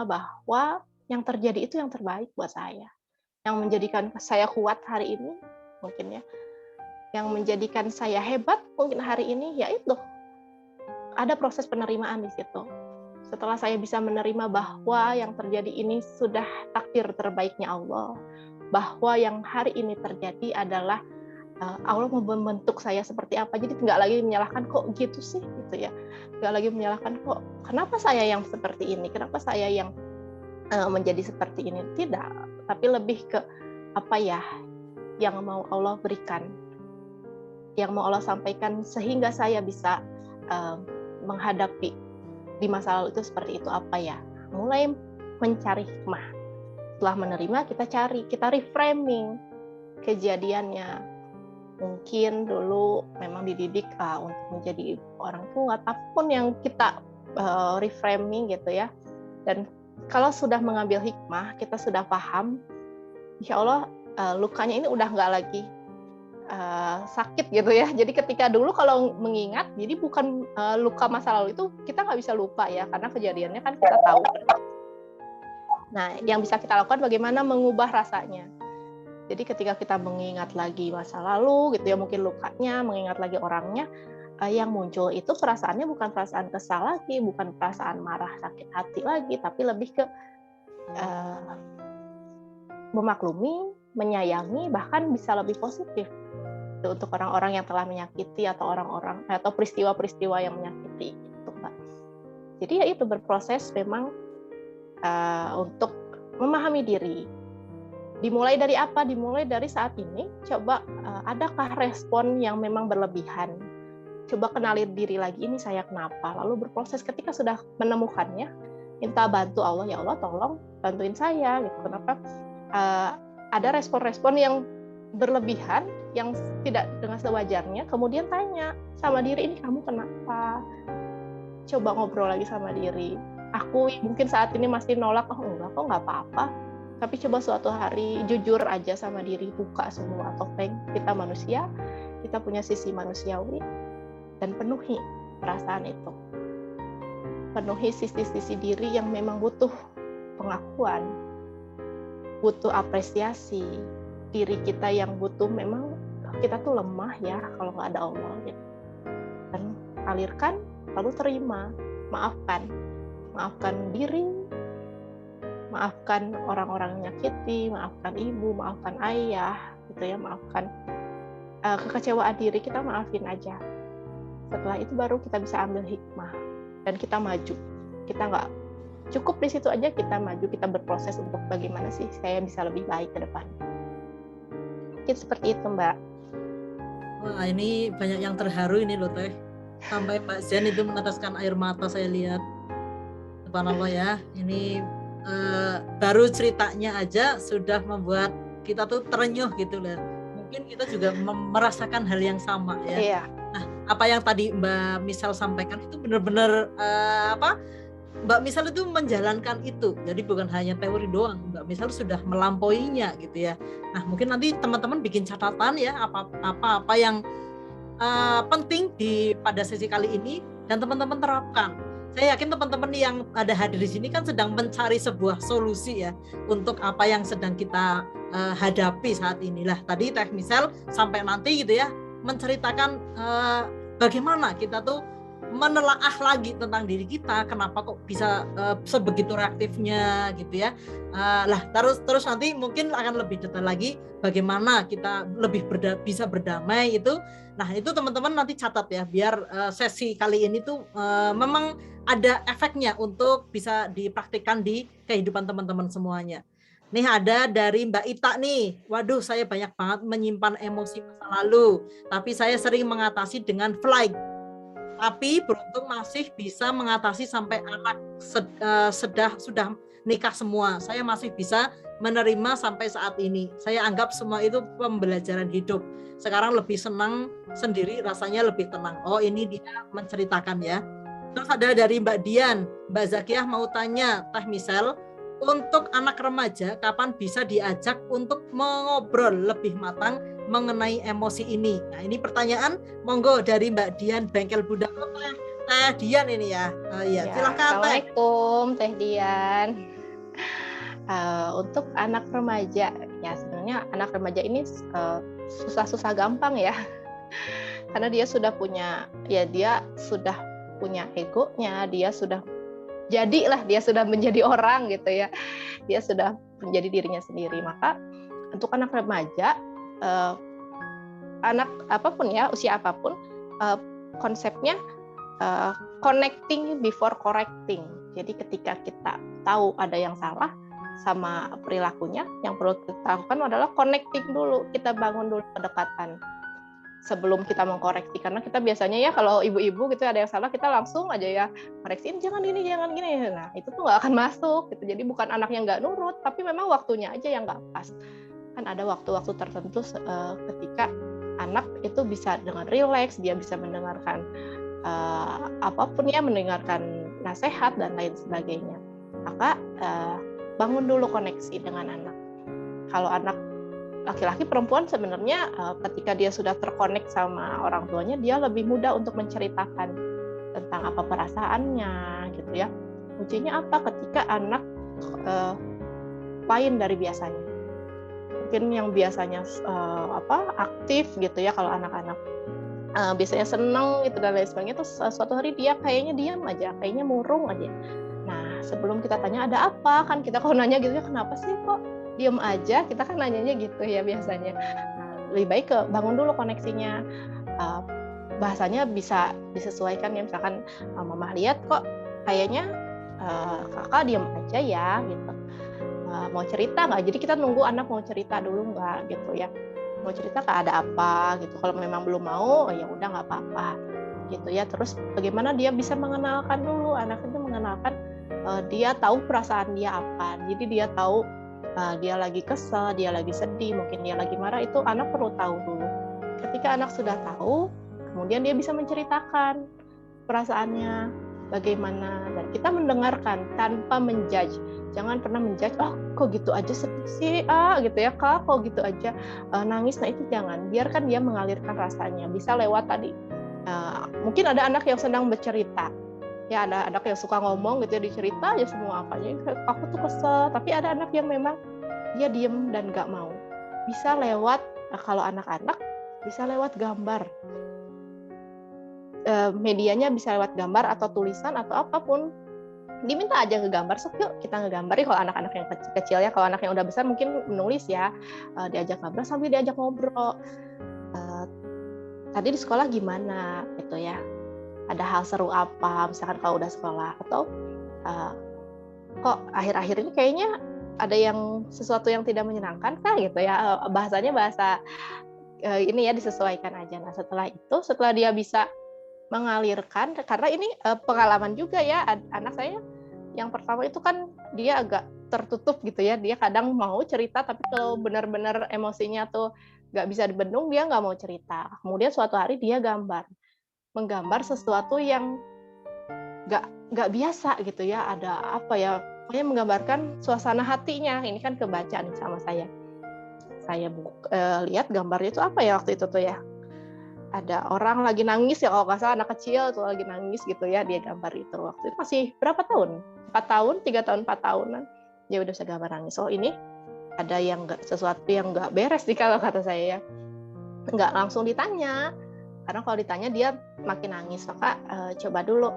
bahwa yang terjadi itu yang terbaik buat saya, yang menjadikan saya kuat hari ini mungkin ya, yang menjadikan saya hebat mungkin hari ini, yaitu ada proses penerimaan di situ. Setelah saya bisa menerima bahwa yang terjadi ini sudah takdir terbaiknya Allah, bahwa yang hari ini terjadi adalah Allah membentuk saya seperti apa. Jadi nggak lagi menyalahkan kok gitu sih gitu ya, nggak lagi menyalahkan kok kenapa saya yang seperti ini, kenapa saya yang menjadi seperti ini. Tidak, tapi lebih ke apa ya yang mau Allah berikan, yang mau Allah sampaikan, sehingga saya bisa menghadapi di masa lalu itu seperti itu apa ya. Mulai mencari hikmah. Setelah menerima, kita reframing kejadiannya. Mungkin dulu memang dididik untuk menjadi orang tua, apapun yang kita reframing gitu ya. Dan kalau sudah mengambil hikmah, kita sudah paham, insya Allah lukanya ini udah nggak lagi sakit gitu ya. Jadi ketika dulu kalau mengingat, jadi bukan luka masa lalu itu kita nggak bisa lupa ya, karena kejadiannya kan kita tahu. Nah, yang bisa kita lakukan bagaimana mengubah rasanya. Jadi ketika kita mengingat lagi masa lalu gitu ya, mungkin lukanya, mengingat lagi orangnya, yang muncul itu perasaannya bukan perasaan kesal lagi, bukan perasaan marah, sakit hati lagi, tapi lebih ke memaklumi, menyayangi, bahkan bisa lebih positif untuk orang-orang yang telah menyakiti atau orang-orang atau peristiwa-peristiwa yang menyakiti itu, Mbak. Jadi ya itu berproses memang untuk memahami diri. Dimulai dari apa? Dimulai dari saat ini, coba adakah respon yang memang berlebihan? Coba kenalin diri lagi, ini saya kenapa? Lalu berproses, ketika sudah menemukannya, minta bantu Allah, ya Allah tolong bantuin saya gitu. Kenapa ada respon-respon yang berlebihan, yang tidak dengan sewajarnya, kemudian tanya sama diri, ini kamu kenapa? Coba ngobrol lagi sama diri. Aku mungkin saat ini masih nolak, oh enggak kok, nggak apa-apa. Tapi coba suatu hari jujur aja sama diri, buka semua topeng. Kita manusia, kita punya sisi manusiawi, dan penuhi perasaan itu. Penuhi sisi-sisi diri yang memang butuh pengakuan, butuh apresiasi, diri kita yang butuh, memang kita tuh lemah ya kalau nggak ada Allah gitu. Dan alirkan lalu terima, maafkan diri, maafkan orang-orang yang nyakiti, maafkan ibu, maafkan ayah, gitu ya, maafkan kekecewaan diri, kita maafin aja. Setelah itu baru kita bisa ambil hikmah dan kita maju. Kita nggak cukup di situ aja, kita maju, kita berproses untuk bagaimana sih saya bisa lebih baik ke depan. Mungkin seperti itu, Mbak. Wah, ini banyak yang terharu ini loh Teh. Sampai Mbak Zen itu meneteskan air mata, saya lihat. Subhanallah ya, ini baru ceritanya aja sudah membuat kita tuh terenyuh gitu loh. Mungkin kita juga merasakan hal yang sama ya. Iya. Nah, apa yang tadi Mbak Misal sampaikan itu benar-benar Mbak Misal itu menjalankan itu. Jadi bukan hanya teori doang, Mbak Misal sudah melampauinya gitu ya. Nah, mungkin nanti teman-teman bikin catatan ya apa yang penting pada sesi kali ini dan teman-teman terapkan. Saya yakin teman-teman yang ada hadir di sini kan sedang mencari sebuah solusi ya untuk apa yang sedang kita hadapi saat inilah. Tadi Teh Misal sampai nanti gitu ya menceritakan bagaimana kita tuh menelaah lagi tentang diri kita, kenapa kok bisa sebegitu reaktifnya gitu ya. Terus nanti mungkin akan lebih detail lagi bagaimana kita lebih bisa berdamai itu. Nah, itu teman-teman nanti catat ya, biar sesi kali ini tuh memang ada efeknya untuk bisa dipraktikkan di kehidupan teman-teman semuanya. Nih ada dari Mbak Ita nih, waduh saya banyak banget menyimpan emosi masa lalu, tapi saya sering mengatasi dengan flight. Tapi beruntung masih bisa mengatasi sampai anak sudah nikah semua. Saya masih bisa menerima sampai saat ini. Saya anggap semua itu pembelajaran hidup. Sekarang lebih senang sendiri, rasanya lebih tenang. Oh, ini dia menceritakan ya. Terus ada dari Mbak Dian, Mbak Zakiah mau tanya, Teh Misal, untuk anak remaja kapan bisa diajak untuk mengobrol lebih matang mengenai emosi ini? Nah, ini pertanyaan monggo dari Mbak Dian Bengkel Budak. Teh Dian ini ya. Ya, silakan Teh. Assalamualaikum Teh Dian. Untuk anak remaja, ya sebenarnya anak remaja ini susah-susah gampang ya. Karena dia sudah punya egonya, dia sudah menjadi orang gitu ya. Dia sudah menjadi dirinya sendiri. Maka untuk anak remaja, anak apapun ya, usia apapun, konsepnya connecting before correcting. Jadi ketika kita tahu ada yang salah sama perilakunya, yang perlu kita lakukan adalah connecting dulu. Kita bangun dulu kedekatan sebelum kita mengkoreksi, karena kita biasanya ya kalau ibu-ibu gitu ada yang salah kita langsung aja ya koreksiin, jangan gini. Nah itu tuh nggak akan masuk gitu. Jadi bukan anak yang nggak nurut, tapi memang waktunya aja yang nggak pas. Kan ada waktu-waktu tertentu ketika anak itu bisa dengan rileks, dia bisa mendengarkan apapun ya, mendengarkan nasihat dan lain sebagainya. Maka bangun dulu koneksi dengan anak. Kalau anak laki-laki, perempuan sebenarnya ketika dia sudah terkonek sama orang tuanya, dia lebih mudah untuk menceritakan tentang apa perasaannya gitu ya. Kuncinya apa? Ketika anak lain dari biasanya. Mungkin yang biasanya aktif gitu ya, kalau anak-anak biasanya senang gitu dan lain sebagainya, terus suatu hari dia kayaknya diam aja, kayaknya murung aja. Nah, sebelum kita tanya ada apa, kan kita kalau nanya gitu ya, kenapa sih kok diem aja, kita kan nanyanya gitu ya biasanya. Nah, lebih baik bangun dulu koneksinya, bahasanya bisa disesuaikan ya, misalkan mama lihat kok kayaknya kakak diem aja ya gitu, mau cerita nggak? Jadi kita nunggu anak mau cerita dulu nggak gitu ya, mau cerita kak ada apa gitu. Kalau memang belum mau, ya udah nggak apa-apa gitu ya. Terus bagaimana dia bisa mengenalkan dulu, anak itu mengenalkan, dia tahu perasaan dia apa, jadi dia tahu dia lagi kesel, dia lagi sedih, mungkin dia lagi marah, itu anak perlu tahu dulu. Ketika anak sudah tahu, kemudian dia bisa menceritakan perasaannya bagaimana, dan kita mendengarkan tanpa menjudge. Jangan pernah menjudge, oh kok gitu aja sedih sih, gitu ya kak, kok gitu aja nangis. Nah itu jangan, biarkan dia mengalirkan rasanya. Bisa lewat tadi, mungkin ada anak yang sedang bercerita, ya ada anak yang suka ngomong gitu ya, dicerita aja semua apanya, aku tuh kesel. Tapi ada anak yang memang dia diem dan nggak mau. Bisa lewat, kalau anak-anak bisa lewat gambar. medianya bisa lewat gambar atau tulisan atau apapun, diminta aja ngegambar, so yuk kita ngegambar ya. Kalau anak-anak yang kecil ya, kalau anak yang udah besar mungkin menulis ya, diajak ngobrol sambil diajak ngobrol, tadi di sekolah gimana gitu ya, ada hal seru apa misalkan kalau udah sekolah, atau kok akhir-akhir ini kayaknya ada yang sesuatu yang tidak menyenangkan kah gitu ya, bahasanya bahasa ini ya, disesuaikan aja. Nah setelah dia bisa mengalirkan, karena ini pengalaman juga ya, anak saya yang pertama itu kan dia agak tertutup gitu ya, dia kadang mau cerita tapi kalau benar-benar emosinya tuh nggak bisa dibendung, dia nggak mau cerita. Kemudian suatu hari dia menggambar sesuatu yang nggak biasa gitu ya, ada apa ya, pokoknya menggambarkan suasana hatinya. Ini kan kebaca nih sama saya lihat gambarnya itu apa ya waktu itu tuh ya, ada orang lagi nangis ya, kalau nggak salah anak kecil tuh lagi nangis gitu ya, dia gambar itu. Waktu itu masih berapa tahun? 4 tahun, 3 tahun, 4 tahunan. Dia udah bisa gambar nangis. Oh ini ada yang sesuatu yang nggak beres nih kalau kata saya ya. Nggak langsung ditanya, karena kalau ditanya dia makin nangis. Maka coba dulu,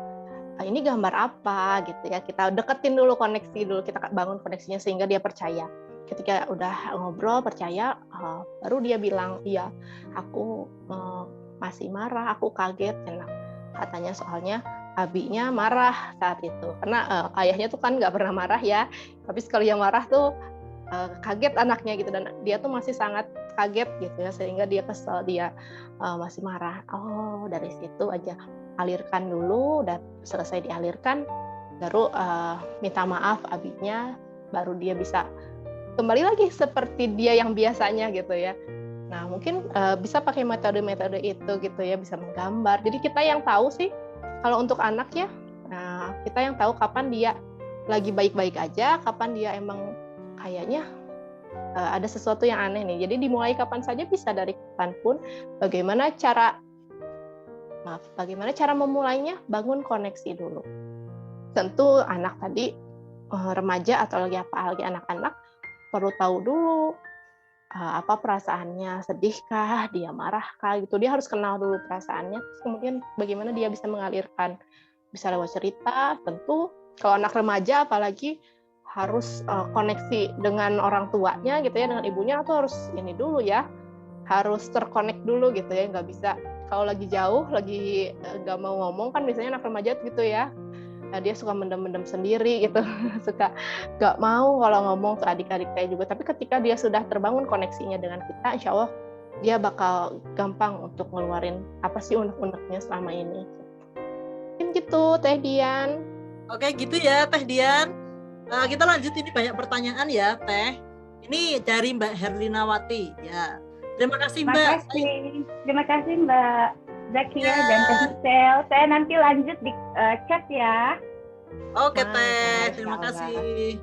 ini gambar apa gitu ya. Kita deketin dulu, koneksi dulu, kita bangun koneksinya sehingga dia percaya. Ketika udah ngobrol, percaya, baru dia bilang, iya aku masih marah, aku kaget. Katanya soalnya abinya marah saat itu, karena ayahnya tuh kan nggak pernah marah ya, tapi sekali yang marah tuh kaget anaknya gitu, dan dia tuh masih sangat kaget gitu ya, sehingga dia kesel, dia masih marah. Oh dari situ aja, alirkan dulu, udah selesai dialirkan, baru minta maaf abinya, baru dia bisa kembali lagi seperti dia yang biasanya gitu ya. Nah mungkin bisa pakai metode-metode itu gitu ya, bisa menggambar. Jadi kita yang tahu sih kalau untuk anak ya, kita yang tahu kapan dia lagi baik-baik aja, kapan dia emang kayaknya ada sesuatu yang aneh nih. Jadi dimulai kapan saja, bisa dari kapanpun. Bagaimana cara memulainya? Bangun koneksi dulu. Tentu anak tadi remaja atau lagi anak-anak perlu tahu dulu apa perasaannya, sedihkah, dia marahkah gitu. Dia harus kenal dulu perasaannya, terus kemudian bagaimana dia bisa mengalirkan, bisa lewat cerita. Tentu kalau anak remaja apalagi harus koneksi dengan orang tuanya gitu ya, dengan ibunya, atau harus ini dulu ya, harus terkonek dulu gitu ya, nggak bisa kalau lagi jauh, lagi nggak mau ngomong kan biasanya anak remaja gitu ya. Nah, dia suka mendem-mendem sendiri gitu, suka gak mau kalau ngomong ke adik-adiknya juga. Tapi ketika dia sudah terbangun koneksinya dengan kita, insya Allah dia bakal gampang untuk ngeluarin apa sih unek-uneknya selama ini. Mungkin gitu, Teh Dian. Oke gitu ya Teh Dian. Kita lanjut, ini banyak pertanyaan ya Teh. Ini dari Mbak Herlinawati ya. Terima kasih Mbak. Terima kasih Mbak Zakia dan Teh Michelle. Saya nanti lanjut di chat ya. Oke Teh, terima kasih.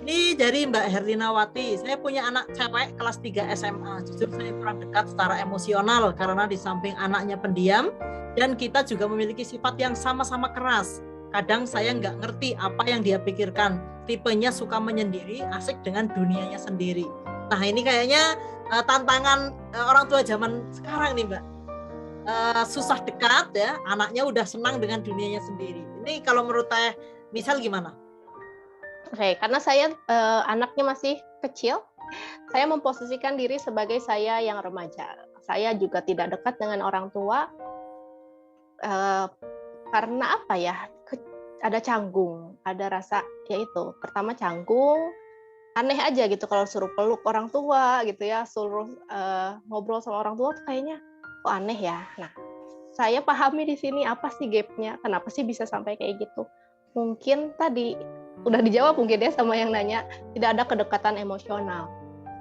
Ini dari Mbak Herlinawati. Saya punya anak cewek kelas 3 SMA. Jujur saya kurang dekat secara emosional karena di samping anaknya pendiam dan kita juga memiliki sifat yang sama-sama keras. Kadang saya nggak ngerti apa yang dia pikirkan. Tipenya suka menyendiri, asik dengan dunianya sendiri. Nah ini kayaknya tantangan orang tua zaman sekarang nih Mbak. Susah dekat ya, anaknya udah senang dengan dunianya sendiri. Ini kalau menurut Teh Misal gimana? Oke, karena saya anaknya masih kecil, saya memposisikan diri sebagai saya yang remaja. Saya juga tidak dekat dengan orang tua karena apa ya? Ada canggung, ada rasa yaitu pertama canggung, aneh aja gitu kalau suruh peluk orang tua gitu ya, suruh ngobrol sama orang tua tuh kayaknya kok aneh ya. Nah, saya pahami di sini apa sih gapnya, kenapa sih bisa sampai kayak gitu. Mungkin tadi udah dijawab mungkin ya sama yang nanya, tidak ada kedekatan emosional.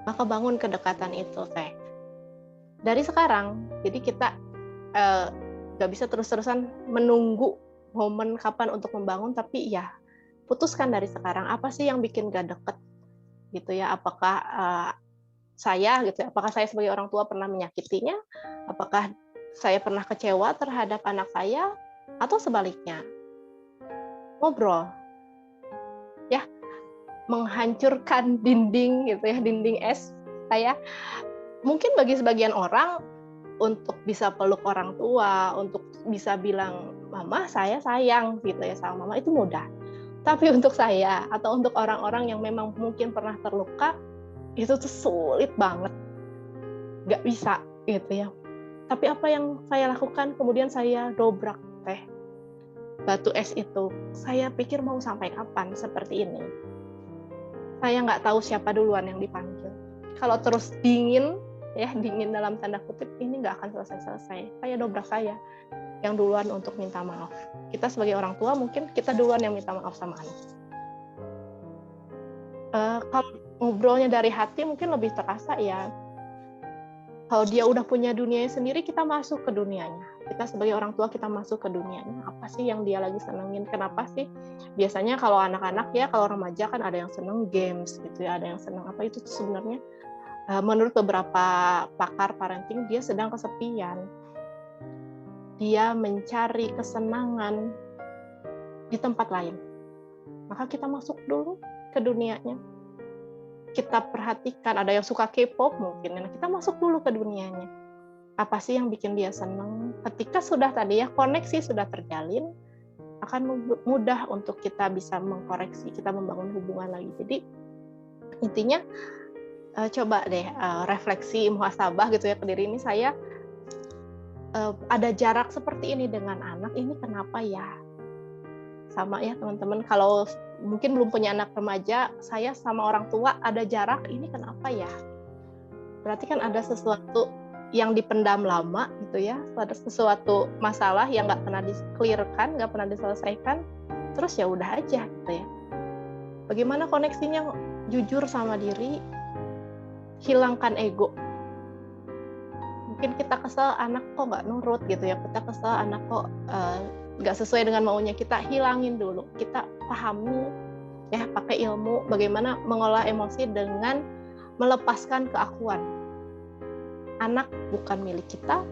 Maka bangun kedekatan itu Teh. Dari sekarang, jadi kita gak bisa terus-terusan menunggu momen kapan untuk membangun, tapi ya putuskan dari sekarang apa sih yang bikin gak deket gitu ya. Apakah saya gitu, apakah saya sebagai orang tua pernah menyakitinya, apakah saya pernah kecewa terhadap anak saya, atau sebaliknya. Ngobrol ya, menghancurkan dinding gitu ya, dinding es saya. Mungkin bagi sebagian orang untuk bisa peluk orang tua, untuk bisa bilang mama saya sayang gitu ya sama mama, itu mudah. Tapi untuk saya atau untuk orang-orang yang memang mungkin pernah terluka, itu tuh sulit banget, nggak bisa gitu ya. Tapi apa yang saya lakukan, kemudian saya dobrak teh batu es itu. Saya pikir mau sampai kapan seperti ini. Saya nggak tahu siapa duluan yang dipanggil. Kalau terus dingin, ya dingin dalam tanda kutip, ini nggak akan selesai-selesai. Saya dobrak saya yang duluan untuk minta maaf. Kita sebagai orang tua mungkin kita duluan yang minta maaf sama anak. Kalau ngobrolnya dari hati mungkin lebih terasa ya. Kalau dia udah punya dunianya sendiri, kita masuk ke dunianya. Kita sebagai orang tua, kita masuk ke dunianya. Apa sih yang dia lagi senengin? Kenapa sih? Biasanya kalau anak-anak ya, kalau remaja kan ada yang seneng games gitu ya, ada yang seneng apa itu sebenarnya. Menurut beberapa pakar parenting, dia sedang kesepian. Dia mencari kesenangan di tempat lain. Maka kita masuk dulu ke dunianya. Kita perhatikan, ada yang suka K-pop mungkin, nah kita masuk dulu ke dunianya. Apa sih yang bikin dia senang? Ketika sudah tadi ya koneksi sudah terjalin, akan mudah untuk kita bisa mengkoreksi, kita membangun hubungan lagi. Jadi intinya coba deh refleksi muhasabah gitu ya ke diri ini, saya ada jarak seperti ini dengan anak, ini kenapa ya? Sama ya teman-teman, kalau mungkin belum punya anak remaja, saya sama orang tua ada jarak, ini kenapa ya? Berarti kan ada sesuatu yang dipendam lama gitu ya, ada sesuatu masalah yang nggak pernah di-clearkan, nggak pernah diselesaikan, terus ya udah aja gitu ya. Bagaimana koneksinya? Jujur sama diri, hilangkan ego. Mungkin kita kesel anak kok nggak nurut gitu ya, kita kesel anak kok nggak sesuai dengan maunya, kita hilangin dulu, kita pahami ya pakai ilmu bagaimana mengolah emosi dengan melepaskan keakuan. Anak bukan milik kita,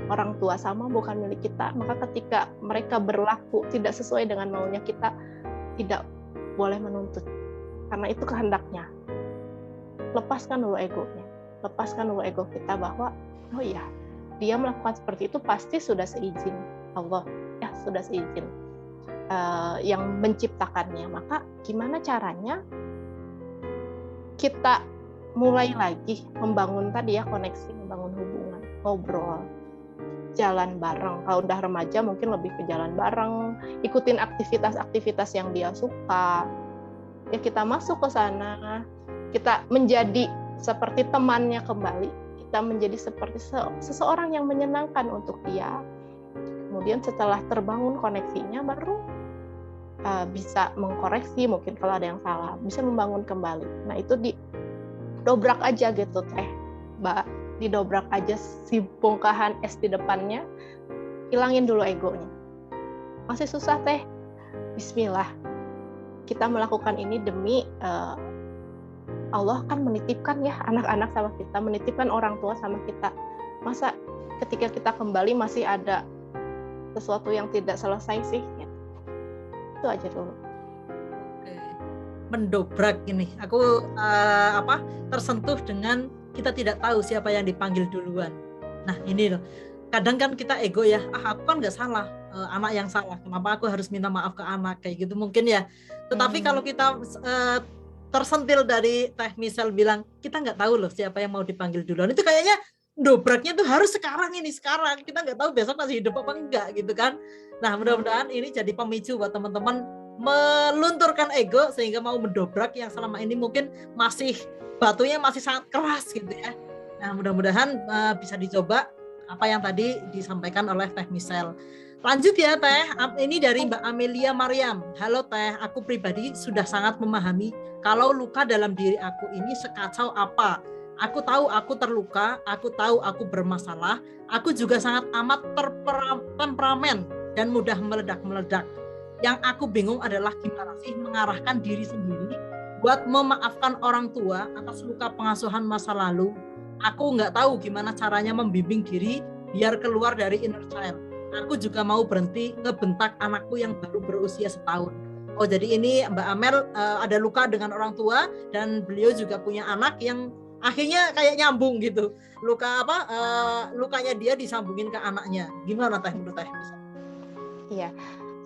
orang tua sama bukan milik kita, maka ketika mereka berlaku tidak sesuai dengan maunya, kita tidak boleh menuntut karena itu kehendaknya. Lepaskan dulu egonya, lepaskan dulu ego kita bahwa oh iya, dia melakukan seperti itu pasti sudah seizin Allah, ya sudah seizin yang menciptakannya. Maka gimana caranya kita mulai lagi membangun tadi ya koneksi, membangun hubungan, ngobrol, jalan bareng. Kalau udah remaja mungkin lebih ke jalan bareng, ikutin aktivitas-aktivitas yang dia suka. Ya kita masuk ke sana, kita menjadi seperti temannya kembali, kita menjadi seperti seseorang yang menyenangkan untuk dia. Kemudian setelah terbangun koneksinya baru bisa mengkoreksi mungkin kalau ada yang salah, bisa membangun kembali. Nah itu didobrak aja gitu teh, Mbak, didobrak aja si bongkahan es di depannya, hilangin dulu egonya. Masih susah teh, bismillah. Kita melakukan ini demi Allah kan menitipkan ya anak-anak sama kita, menitipkan orang tua sama kita. Masa ketika kita kembali masih ada sesuatu yang tidak selesai sih? Ya. Itu aja dulu. Mendobrak ini, aku tersentuh dengan kita tidak tahu siapa yang dipanggil duluan. Nah ini loh, kadang kan kita ego ya, aku kan nggak salah, anak yang salah, kenapa aku harus minta maaf ke anak kayak gitu mungkin ya. Tetapi kalau kita tersentil dari Teh Michelle bilang kita nggak tahu loh siapa yang mau dipanggil duluan, itu kayaknya dobraknya tuh harus sekarang, kita nggak tahu besok masih hidup apa enggak gitu kan. Nah mudah-mudahan ini jadi pemicu buat teman-teman melunturkan ego sehingga mau mendobrak yang selama ini mungkin batunya masih sangat keras gitu ya. Nah mudah-mudahan bisa dicoba apa yang tadi disampaikan oleh Teh Michelle. Lanjut ya Teh, ini dari Mbak Amelia Mariam. Halo Teh, aku pribadi sudah sangat memahami kalau luka dalam diri aku ini sekacau apa. Aku tahu aku terluka, aku tahu aku bermasalah, aku juga sangat amat temperamen dan mudah meledak-meledak. Yang aku bingung adalah gimana sih mengarahkan diri sendiri buat memaafkan orang tua atas luka pengasuhan masa lalu. Aku nggak tahu gimana caranya membimbing diri biar keluar dari inner child. Aku juga mau berhenti ngebentak anakku yang baru berusia setahun. Oh jadi ini Mbak Amel ada luka dengan orang tua dan beliau juga punya anak yang akhirnya kayak nyambung gitu. Lukanya dia disambungin ke anaknya. Gimana Teh menurut Teh? Iya,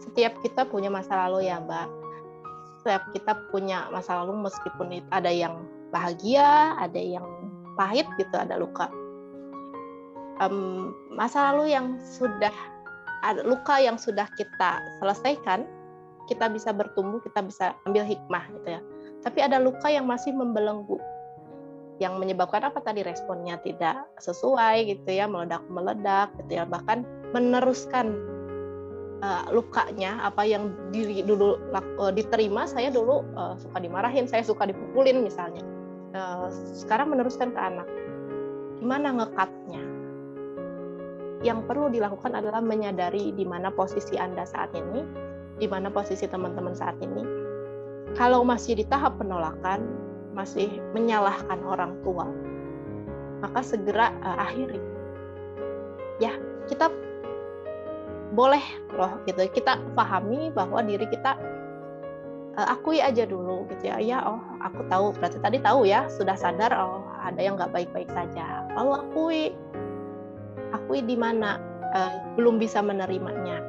setiap kita punya masa lalu ya Mbak. Setiap kita punya masa lalu meskipun ada yang bahagia, ada yang pahit gitu, ada luka. Masa lalu yang sudah ada luka yang sudah kita selesaikan, kita bisa bertumbuh, kita bisa ambil hikmah gitu ya. Tapi ada luka yang masih membelenggu, yang menyebabkan apa tadi, responnya tidak sesuai gitu ya, meledak gitu ya, bahkan meneruskan lukanya. Apa yang dulu diterima, saya dulu suka dimarahin, saya suka dipukulin misalnya, sekarang meneruskan ke anak. Gimana ngekatnya? Yang perlu dilakukan adalah menyadari di mana posisi Anda saat ini, di mana posisi teman-teman saat ini. Kalau masih di tahap penolakan, masih menyalahkan orang tua, maka segera akhiri. Ya, kita boleh loh gitu, kita pahami bahwa diri kita akui aja dulu gitu ya. Ya, oh aku tahu, berarti tadi tahu ya, sudah sadar oh ada yang nggak baik-baik saja. Lalu akui di mana belum bisa menerimanya.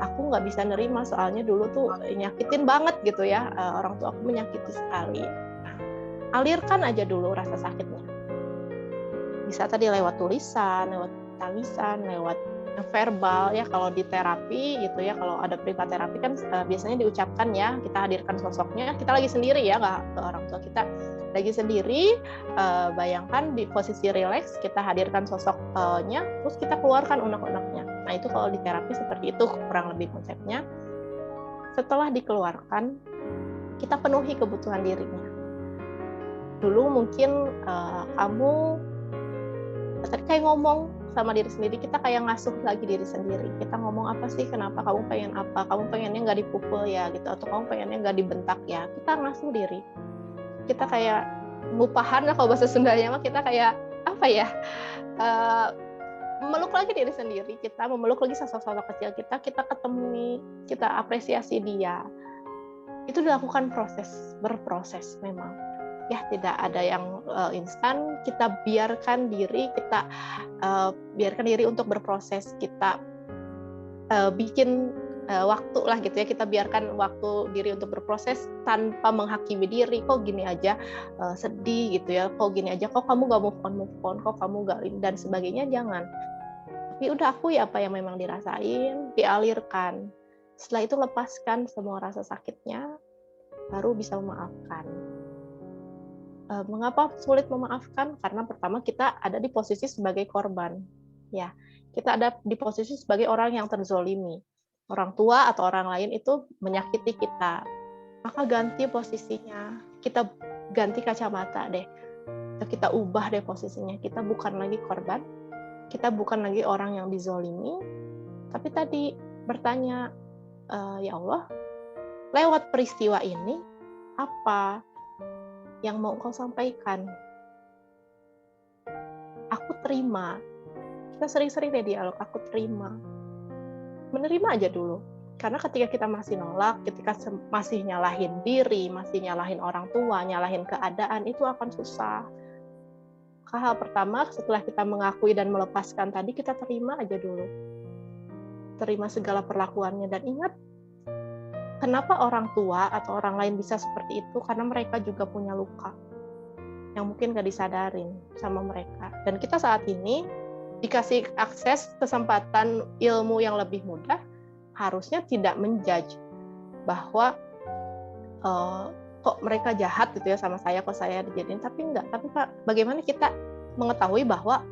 Aku nggak bisa nerima soalnya dulu tuh nyakitin banget gitu ya, orang tua aku menyakiti sekali. Nah, alirkan aja dulu rasa sakitnya. Bisa tadi lewat tulisan, lewat tangisan, lewat verbal ya. Kalau di terapi gitu ya, kalau ada privat terapi kan biasanya diucapkan ya, kita hadirkan sosoknya. Kita lagi sendiri ya, nggak ke orang tua kita, lagi sendiri. Bayangkan di posisi rileks, kita hadirkan sosoknya, terus kita keluarkan unek-uneknya. Nah itu kalau di terapi seperti itu kurang lebih konsepnya. Setelah dikeluarkan, kita penuhi kebutuhan dirinya. Dulu mungkin kamu kayak ngomong sama diri sendiri, kita kayak ngasuh lagi diri sendiri. Kita ngomong apa sih, kenapa kamu pengen apa, kamu pengennya nggak dipukul ya gitu, atau kamu pengennya nggak dibentak ya. Kita ngasuh diri. Kita kayak ngupahan lah kalau bahasa Sundanya mah, kita kayak apa ya, memeluk lagi diri sendiri, kita memeluk lagi sosok-sosok kecil kita ketemui, kita apresiasi dia. Itu dilakukan berproses memang ya, tidak ada yang instan. Kita biarkan diri untuk berproses, kita bikin waktu lah gitu ya, kita biarkan waktu diri untuk berproses tanpa menghakimi diri. Kok gini aja sedih gitu ya, kok gini aja, kok kamu gak move on, kok kamu gak, dan sebagainya. Jangan, tapi udah akui apa yang memang dirasain, dialirkan. Setelah itu lepaskan semua rasa sakitnya, baru bisa memaafkan. Mengapa sulit memaafkan? Karena pertama kita ada di posisi sebagai korban, ya. Kita ada di posisi sebagai orang yang terzolimi. Orang tua atau orang lain itu menyakiti kita. Maka ganti posisinya. Kita ganti kacamata deh. Kita ubah deh posisinya. Kita bukan lagi korban. Kita bukan lagi orang yang dizolimi. Tapi tadi bertanya, ya Allah, lewat peristiwa ini, apa yang mau Engkau sampaikan? Aku terima. Kita sering-sering deh dialog, aku terima. Menerima aja dulu. Karena ketika kita masih nolak, ketika masih nyalahin diri, masih nyalahin orang tua, nyalahin keadaan, itu akan susah. Hal pertama setelah kita mengakui dan melepaskan tadi, kita terima aja dulu. Terima segala perlakuannya, dan ingat, kenapa orang tua atau orang lain bisa seperti itu? Karena mereka juga punya luka yang mungkin gak disadarin sama mereka. Dan kita saat ini dikasih akses, kesempatan, ilmu yang lebih mudah, harusnya tidak menjudge bahwa kok mereka jahat gitu ya sama saya, kok saya dijadiin. Tapi enggak. Tapi Pak, bagaimana kita mengetahui bahwa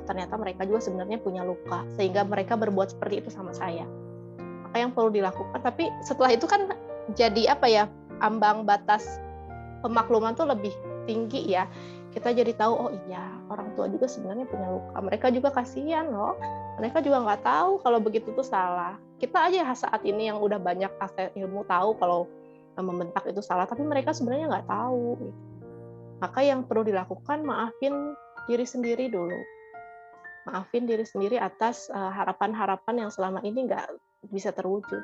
ternyata mereka juga sebenarnya punya luka, sehingga mereka berbuat seperti itu sama saya. Maka yang perlu dilakukan, tapi setelah itu kan jadi apa ya, ambang batas pemakluman tuh lebih tinggi ya. Kita jadi tahu, oh iya, orang tua juga sebenarnya punya luka. Mereka juga kasihan loh. Mereka juga nggak tahu kalau begitu tuh salah. Kita aja saat ini yang udah banyak akses ilmu tahu kalau membentak itu salah, tapi mereka sebenarnya nggak tahu. Maka yang perlu dilakukan, maafin diri sendiri dulu. Maafin diri sendiri atas harapan-harapan yang selama ini nggak bisa terwujud.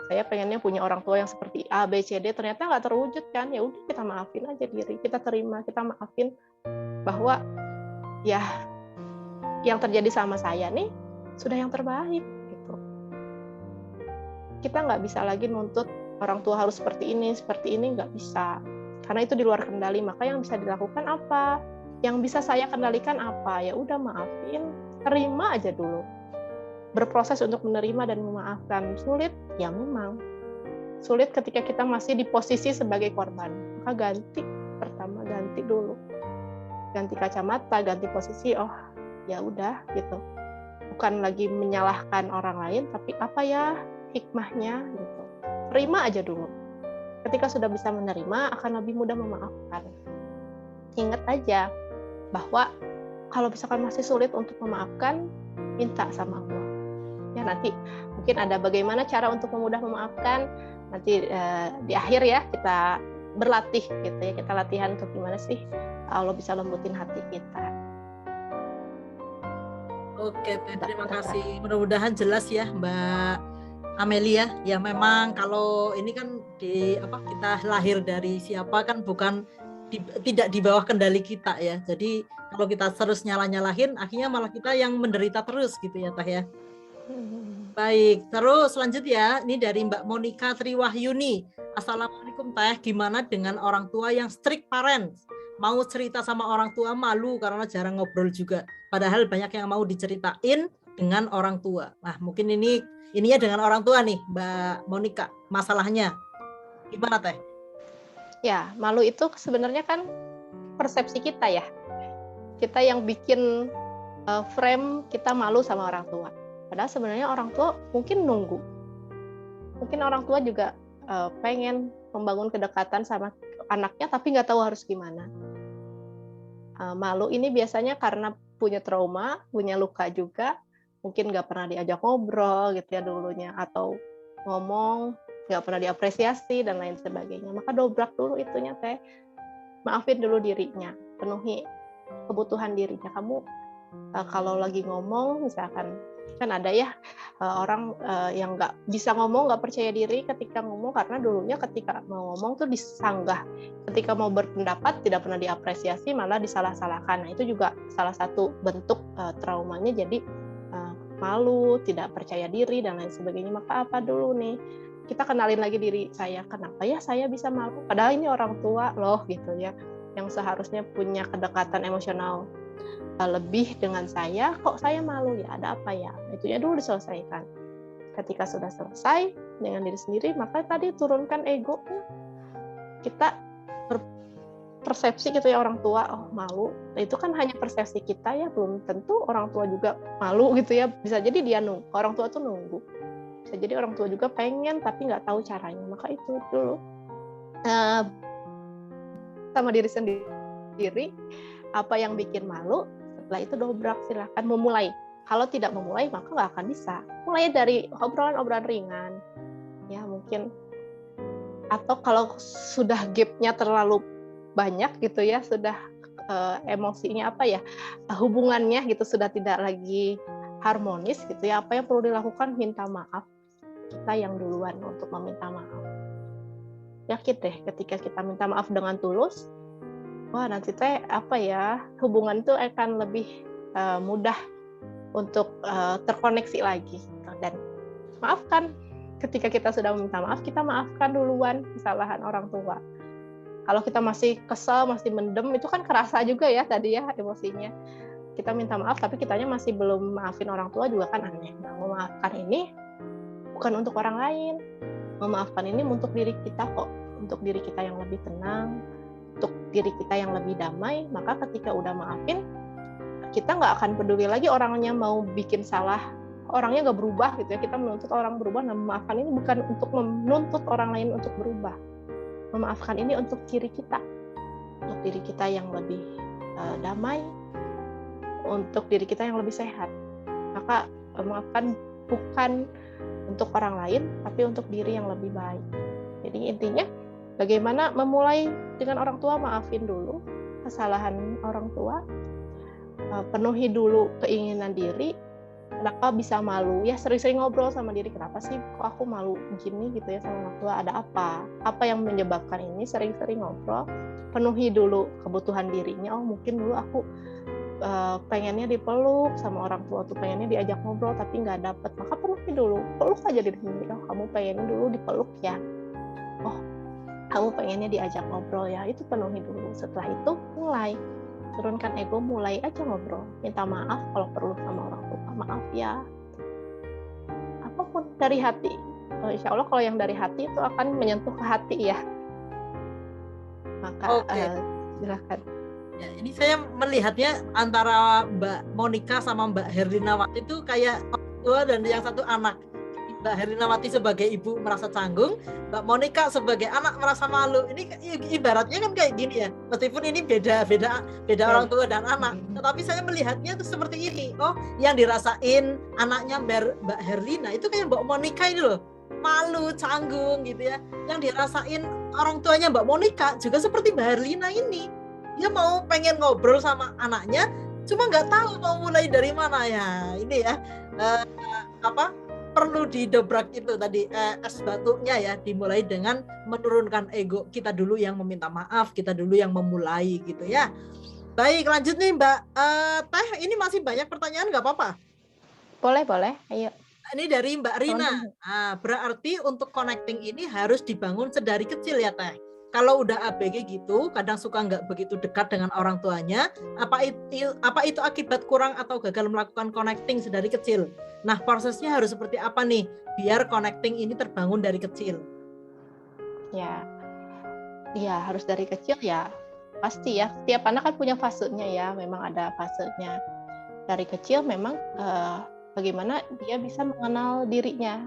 Saya pengennya punya orang tua yang seperti A, B, C, D, ternyata nggak terwujud kan. Ya udah kita maafin aja diri, kita terima, kita maafin bahwa ya yang terjadi sama saya nih sudah yang terbaik gitu. Kita nggak bisa lagi nuntut orang tua harus seperti ini, nggak bisa. Karena itu di luar kendali. Maka yang bisa dilakukan apa? Yang bisa saya kendalikan apa? Ya udah maafin, terima aja dulu. Berproses untuk menerima dan memaafkan. Sulit? Ya memang. Sulit ketika kita masih di posisi sebagai korban. Maka pertama ganti dulu. Ganti kacamata, ganti posisi, oh ya udah gitu. Bukan lagi menyalahkan orang lain, tapi apa ya hikmahnya gitu. Terima aja dulu. Ketika sudah bisa menerima, akan lebih mudah memaafkan. Ingat aja bahwa kalau misalkan masih sulit untuk memaafkan, minta sama Allah. Ya nanti mungkin ada bagaimana cara untuk memudah memaafkan. Nanti di akhir ya kita berlatih gitu ya, kita latihan untuk gimana sih Allah bisa lembutin hati kita. Oke, terima kasih. Mudah-mudahan jelas ya Mbak Amelia. Ya memang kalau ini kan kita lahir dari siapa kan bukan tidak di bawah kendali kita ya. Jadi kalau kita terus nyalahin, akhirnya malah kita yang menderita terus gitu ya Teh ya. Baik, terus lanjut ya. Ini dari Mbak Monica Triwahyuni. Assalamualaikum Teh, gimana dengan orang tua yang strict parents? Mau cerita sama orang tua malu karena jarang ngobrol juga. Padahal banyak yang mau diceritain dengan orang tua. Nah, mungkin ininya dengan orang tua nih, Mbak Monica. Masalahnya gimana Teh? Ya, malu itu sebenarnya kan persepsi kita ya. Kita yang bikin frame kita malu sama orang tua. Padahal sebenarnya orang tua mungkin nunggu. Mungkin orang tua juga pengen membangun kedekatan sama anaknya, tapi nggak tahu harus gimana. Malu ini biasanya karena punya trauma, punya luka juga, mungkin nggak pernah diajak ngobrol gitu ya dulunya, atau ngomong nggak pernah diapresiasi dan lain sebagainya. Maka dobrak dulu itunya Teh, maafin dulu dirinya, penuhi kebutuhan dirinya. Kamu kalau lagi ngomong misalkan kan ada ya orang yang nggak bisa ngomong, nggak percaya diri ketika ngomong karena dulunya ketika mau ngomong tuh disanggah, ketika mau berpendapat tidak pernah diapresiasi, malah disalah-salahkan. Nah itu juga salah satu bentuk traumanya, jadi malu, tidak percaya diri dan lain sebagainya. Maka apa dulu nih, kita kenalin lagi diri saya, kenapa ya saya bisa malu, padahal ini orang tua loh gitu ya, yang seharusnya punya kedekatan emosional lebih dengan saya, kok saya malu ya, ada apa ya? Itunya dulu diselesaikan. Ketika sudah selesai dengan diri sendiri, maka tadi turunkan ego. Kita berpersepsi gitu ya orang tua, oh malu. Nah, itu kan hanya persepsi kita ya, belum tentu orang tua juga malu gitu ya. Bisa jadi dia nunggu, orang tua tuh nunggu. Bisa jadi orang tua juga pengen tapi nggak tahu caranya. Maka itu dulu sama diri sendiri, apa yang bikin malu. Setelah itu dobrak, silahkan memulai. Kalau tidak memulai, maka nggak akan bisa. Mulai dari obrolan-obrolan ringan, ya mungkin. Atau kalau sudah gap-nya terlalu banyak gitu ya, sudah emosinya hubungannya gitu sudah tidak lagi harmonis gitu ya, apa yang perlu dilakukan? Minta maaf. Kita yang duluan untuk meminta maaf. Yakin deh, ketika kita minta maaf dengan tulus, wah nanti Teh hubungan itu akan lebih mudah untuk terkoneksi lagi. Dan maafkan, ketika kita sudah meminta maaf, kita maafkan duluan kesalahan orang tua. Kalau kita masih kesal, masih mendem, itu kan kerasa juga ya tadi ya emosinya. Kita minta maaf tapi kitanya masih belum maafin orang tua juga kan aneh. Nah, memaafkan ini bukan untuk orang lain, memaafkan ini untuk diri kita kok, untuk diri kita yang lebih tenang, untuk diri kita yang lebih damai. Maka ketika udah maafin, kita nggak akan peduli lagi orangnya mau bikin salah, orangnya nggak berubah gitu ya. Kita menuntut orang berubah. Nah, memaafkan ini bukan untuk menuntut orang lain untuk berubah. Memaafkan ini untuk diri kita, untuk diri kita yang lebih damai, untuk diri kita yang lebih sehat. Maka memaafkan bukan untuk orang lain, tapi untuk diri yang lebih baik. Jadi intinya bagaimana memulai dengan orang tua, maafin dulu kesalahan orang tua, penuhi dulu keinginan diri, kenapa bisa malu? Ya sering-sering ngobrol sama diri, kenapa sih kok aku malu gini gitu ya sama orang tua, ada apa? Apa yang menyebabkan ini? Sering-sering ngobrol, penuhi dulu kebutuhan dirinya. Oh mungkin dulu aku pengennya dipeluk sama orang tua tuh, pengennya diajak ngobrol tapi nggak dapet, maka penuhi dulu, peluk aja diri sendiri. Oh kamu pengennya dulu dipeluk ya, oh kamu pengennya diajak ngobrol ya, itu penuhi dulu. Setelah itu mulai turunkan ego, mulai aja ngobrol, minta maaf kalau perlu sama orang tua, maaf ya, apapun dari hati. Insya Allah kalau yang dari hati itu akan menyentuh ke hati ya. Maka silakan. Ya, ini saya melihatnya antara Mbak Monica sama Mbak Herlinawati itu kayak orang tua dan yang satu anak. Mbak Herlinawati sebagai ibu merasa canggung, Mbak Monica sebagai anak merasa malu. Ini ibaratnya kan kayak gini ya. Meskipun ini beda orang tua dan anak, tetapi saya melihatnya itu seperti ini. Oh, yang dirasain anaknya Mbak Herlina itu kayak Mbak Monica ini loh. Malu, canggung gitu ya. Yang dirasain orang tuanya Mbak Monica juga seperti Mbak Herlina ini. Dia mau pengen ngobrol sama anaknya, cuma nggak tahu mau mulai dari mana ya. Ini ya perlu didobrak itu tadi es batunya ya, dimulai dengan menurunkan ego. Kita dulu yang meminta maaf, kita dulu yang memulai gitu ya. Baik, lanjut nih Mbak Teh, ini masih banyak pertanyaan, nggak apa-apa? Boleh, ayo. Ini dari Mbak Rina. Berarti untuk connecting ini harus dibangun sedari kecil ya Teh. Kalau udah ABG gitu, kadang suka nggak begitu dekat dengan orang tuanya, apa itu akibat kurang atau gagal melakukan connecting sedari kecil? Nah, prosesnya harus seperti apa nih, biar connecting ini terbangun dari kecil? Ya, harus dari kecil ya, pasti ya. Setiap anak kan punya fasenya ya, memang ada fasenya. Dari kecil memang bagaimana dia bisa mengenal dirinya,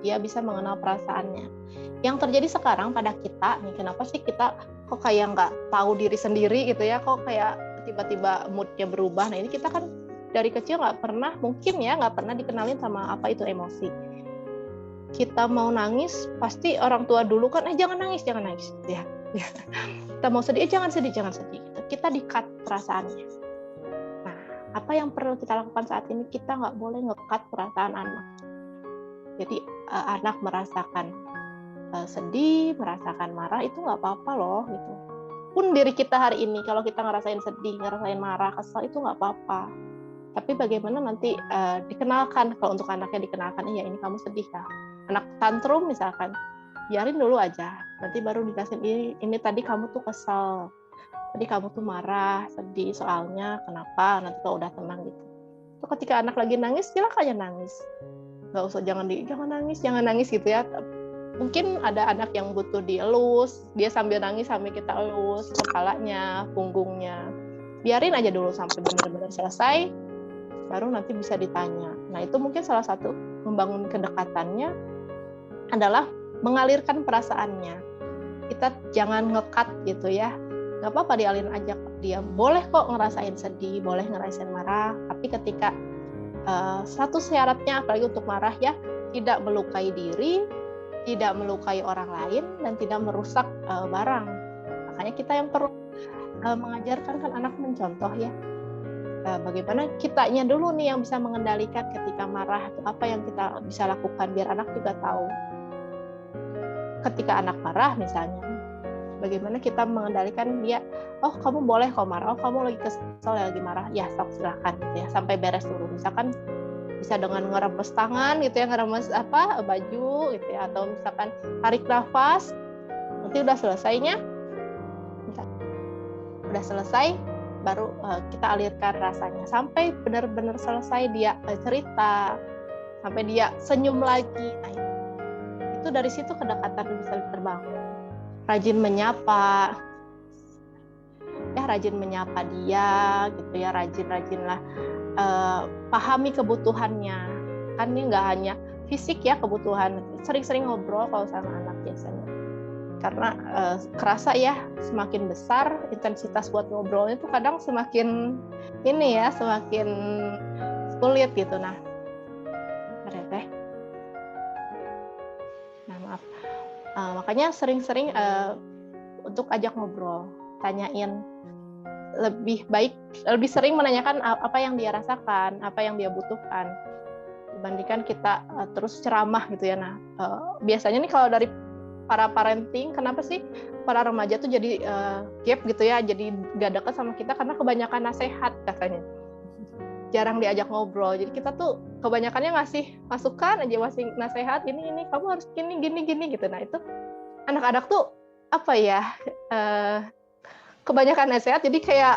dia bisa mengenal perasaannya. Yang terjadi sekarang pada kita nih, kenapa sih kita kok kayak nggak tahu diri sendiri gitu ya, kok kayak tiba-tiba moodnya berubah. Nah ini kita kan dari kecil nggak pernah dikenalin sama apa itu emosi. Kita mau nangis pasti orang tua dulu kan jangan nangis ya. Kita mau sedih jangan sedih gitu. Kita di-cut perasaannya. Nah apa yang perlu kita lakukan saat ini, kita nggak boleh nge-cut perasaan anak. Jadi anak merasakan sedih, merasakan marah, itu nggak apa-apa loh gitu. Pun diri kita hari ini kalau kita ngerasain sedih, ngerasain marah, kesal, itu nggak apa-apa. Tapi bagaimana nanti dikenalkan, kalau untuk anaknya dikenalkan, iya ini kamu sedih ya. Anak tantrum misalkan, biarin dulu aja. Nanti baru dikasih ini tadi kamu tuh kesal, tadi kamu tuh marah, sedih, soalnya kenapa? Nanti kalau udah tenang gitu. Itu ketika anak lagi nangis, silakan aja nangis. Nggak usah jangan nangis gitu ya. Mungkin ada anak yang butuh dielus, dia sambil nangis sambil kita elus kepalanya, punggungnya. Biarin aja dulu sampai benar-benar selesai, baru nanti bisa ditanya. Nah itu mungkin salah satu membangun kedekatannya adalah mengalirkan perasaannya. Kita jangan nge-cut gitu ya. Nggak apa-apa dialin aja, dia boleh kok ngerasain sedih, boleh ngerasain marah, tapi ketika satu syaratnya, apalagi untuk marah ya, tidak melukai diri, tidak melukai orang lain, dan tidak merusak barang. Makanya kita yang perlu mengajarkan kan anak mencontoh ya. Bagaimana kitanya dulu nih yang bisa mengendalikan ketika marah, apa yang kita bisa lakukan biar anak juga tahu. Ketika anak marah misalnya, bagaimana kita mengendalikan dia, oh kamu boleh kok marah, oh kamu lagi kesel lagi marah, ya sok silakan gitu ya, sampai beres dulu. Misalkan bisa dengan ngeremes tangan gitu ya, ngeremes baju gitu ya, atau misalkan tarik nafas. Nanti udah selesai baru kita alirkan rasanya sampai benar-benar selesai dia cerita, sampai dia senyum lagi. Nah, itu dari situ kedekatan bisa terbangun. Rajin menyapa dia gitu ya, rajinlah pahami kebutuhannya. Kan ini nggak hanya fisik ya kebutuhan, sering-sering ngobrol kalau sama anak biasanya. Karena kerasa ya semakin besar intensitas buat ngobrolnya tuh kadang semakin sulit gitu. Nah, maaf. Makanya sering-sering untuk ajak ngobrol, tanyain, lebih sering menanyakan apa yang dia rasakan, apa yang dia butuhkan. dibandingkan kita terus ceramah gitu ya. Nah, biasanya nih kalau dari para parenting, kenapa sih para remaja tuh jadi gap gitu ya, jadi gak dekat sama kita karena kebanyakan nasihat katanya. Jarang diajak ngobrol. Jadi kita tuh kebanyakannya ngasih masukan aja, ngasih nasihat, ini kamu harus gini gitu. Nah, itu anak-anak tuh apa ya? Kebanyakan nasihat jadi kayak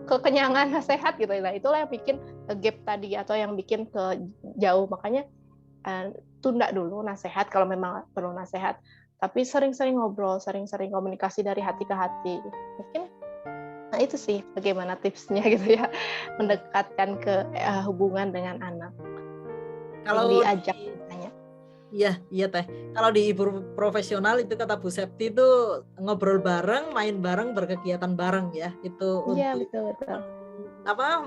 kekenyangan nasihat gitu. Nah, itulah yang bikin gap tadi atau yang bikin ke jauh. Makanya tunda dulu nasihat kalau memang perlu nasihat. Tapi sering-sering ngobrol, sering-sering komunikasi dari hati ke hati. Mungkin nah itu sih bagaimana tipsnya gitu ya, mendekatkan ke hubungan dengan anak. Kalau Diajak tanya. Iya Teh. Kalau di ibu profesional itu kata Bu Septi itu ngobrol bareng, main bareng, berkegiatan bareng ya. Itu Iya, untuk betul.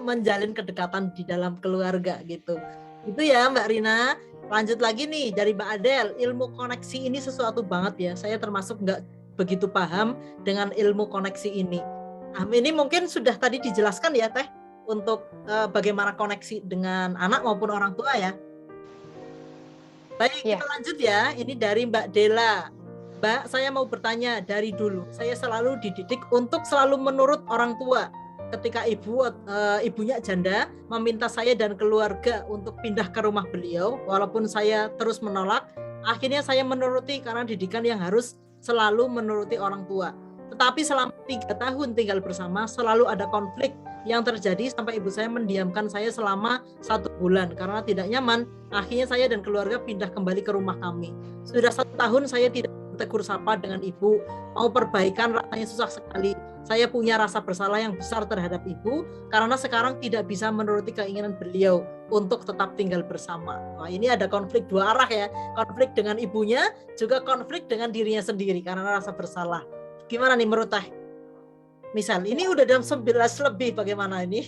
menjalin kedekatan di dalam keluarga gitu. Itu ya Mbak Rina. Lanjut lagi nih dari Mbak Adel, ilmu koneksi ini sesuatu banget ya. Saya termasuk nggak begitu paham dengan ilmu koneksi ini. Ini mungkin sudah tadi dijelaskan ya Teh untuk bagaimana koneksi dengan anak maupun orang tua ya. Baik, kita lanjut ya. Ini dari Mbak Dela. Mbak, saya mau bertanya dari dulu. Saya selalu dididik untuk selalu menurut orang tua. Ketika ibunya janda meminta saya dan keluarga untuk pindah ke rumah beliau, walaupun saya terus menolak, akhirnya saya menuruti karena didikan yang harus selalu menuruti orang tua. Tetapi selama 3 tahun tinggal bersama, selalu ada konflik yang terjadi sampai ibu saya mendiamkan saya selama 1 bulan karena tidak nyaman. Akhirnya saya dan keluarga pindah kembali ke rumah kami. Sudah 1 tahun saya tidak tegur sapa dengan ibu, mau perbaikan rasanya susah sekali. Saya punya rasa bersalah yang besar terhadap ibu karena sekarang tidak bisa menuruti keinginan beliau untuk tetap tinggal bersama. Wah, ini ada konflik 2 arah ya, konflik dengan ibunya, juga konflik dengan dirinya sendiri karena rasa bersalah. Gimana nih menurut Teh? Misal, ini udah jam 11 lebih, bagaimana ini?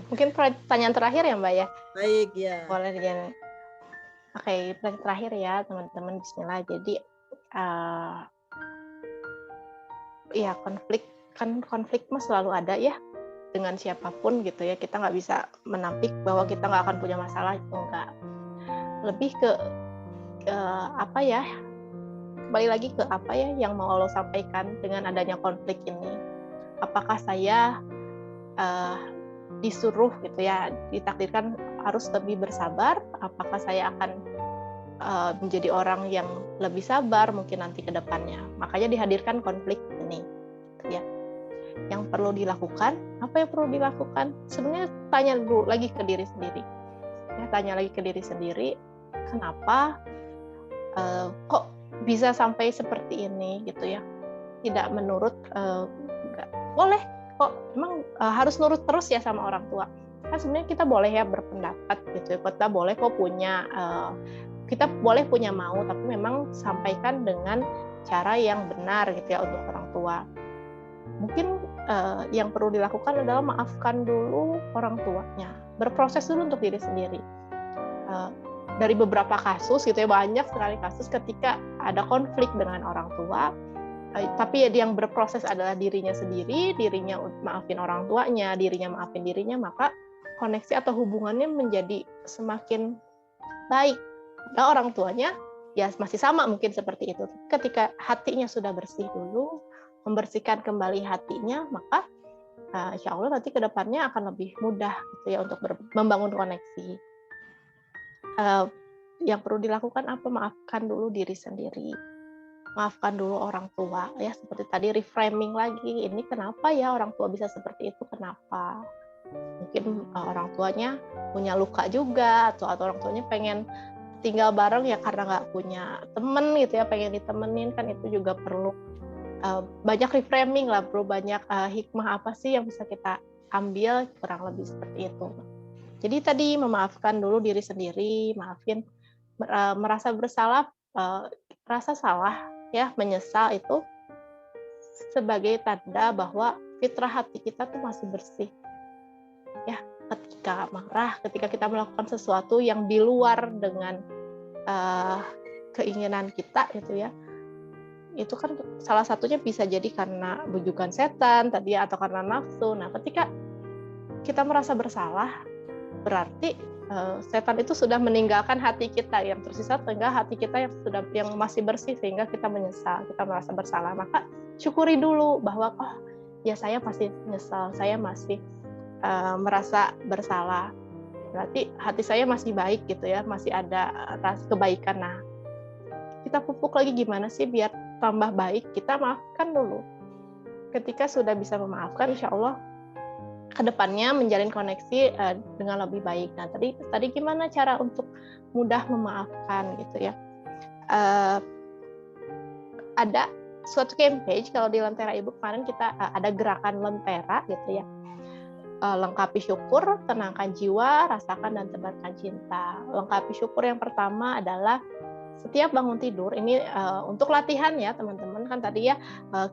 Mungkin pertanyaan terakhir ya Mbak ya? Baik ya. Boleh dijawab. Oke, pertanyaan terakhir ya teman-teman. Bismillah. Jadi ya konflik mah selalu ada ya dengan siapapun gitu ya. Kita nggak bisa menampik bahwa kita nggak akan punya masalah, itu enggak. Lebih ke apa ya? Kembali lagi ke apa ya yang mau Allah sampaikan dengan adanya konflik ini. Apakah saya disuruh gitu ya, ditakdirkan harus lebih bersabar? Apakah saya akan menjadi orang yang lebih sabar mungkin nanti ke depannya? Makanya dihadirkan konflik ini ya. Yang perlu dilakukan, apa yang perlu dilakukan? Sebenarnya tanya dulu lagi ke diri sendiri ya, tanya lagi ke diri sendiri, kenapa kok bisa sampai seperti ini gitu ya, tidak menurut, boleh kok, emang harus nurut terus ya sama orang tua? Kan sebenarnya kita boleh ya berpendapat gitu ya, kita boleh kok punya kita boleh punya mau, tapi memang sampaikan dengan cara yang benar gitu ya untuk orang tua. Mungkin yang perlu dilakukan adalah maafkan dulu orang tuanya, berproses dulu untuk diri sendiri. Dari beberapa kasus gitu ya, banyak sekali kasus ketika ada konflik dengan orang tua, tapi yang berproses adalah dirinya sendiri, dirinya maafin orang tuanya, dirinya maafin dirinya, maka koneksi atau hubungannya menjadi semakin baik. Nah, orang tuanya ya masih sama mungkin seperti itu. Ketika hatinya sudah bersih dulu, membersihkan kembali hatinya, maka insya Allah nanti ke depannya akan lebih mudah gitu ya untuk membangun koneksi. Yang perlu dilakukan apa? Maafkan dulu diri sendiri, maafkan dulu orang tua ya, seperti tadi reframing lagi, ini kenapa ya orang tua bisa seperti itu, kenapa? Mungkin orang tuanya punya luka juga, atau orang tuanya pengen tinggal bareng ya karena nggak punya temen gitu ya, pengen ditemenin, kan itu juga perlu banyak reframing lah bro, banyak hikmah apa sih yang bisa kita ambil, kurang lebih seperti itu. Jadi tadi memaafkan dulu diri sendiri, maafin, merasa bersalah, rasa salah ya, menyesal itu sebagai tanda bahwa fitrah hati kita tuh masih bersih ya. Ketika marah, ketika kita melakukan sesuatu yang di luar dengan keinginan kita gitu ya, itu kan salah satunya bisa jadi karena bujukan setan tadi ya, atau karena nafsu. Nah, ketika kita merasa bersalah, berarti setan itu sudah meninggalkan hati kita, yang tersisa tinggal hati kita yang masih bersih sehingga kita menyesal, kita merasa bersalah. Maka syukuri dulu bahwa oh ya saya masih nyesal, saya masih merasa bersalah. Berarti hati saya masih baik gitu ya, masih ada rasa kebaikan. Nah, kita pupuk lagi gimana sih biar tambah baik? Kita maafkan dulu. Ketika sudah bisa memaafkan, insya Allah kedepannya menjalin koneksi dengan lebih baik. Nah, tadi gimana cara untuk mudah memaafkan gitu ya? Ada suatu campaign kalau di Lentera Ibu kemarin kita ada gerakan Lentera gitu ya. Lengkapi syukur, tenangkan jiwa, rasakan dan tebarkan cinta. Lengkapi syukur yang pertama adalah setiap bangun tidur, ini untuk latihan ya teman-teman, kan tadi ya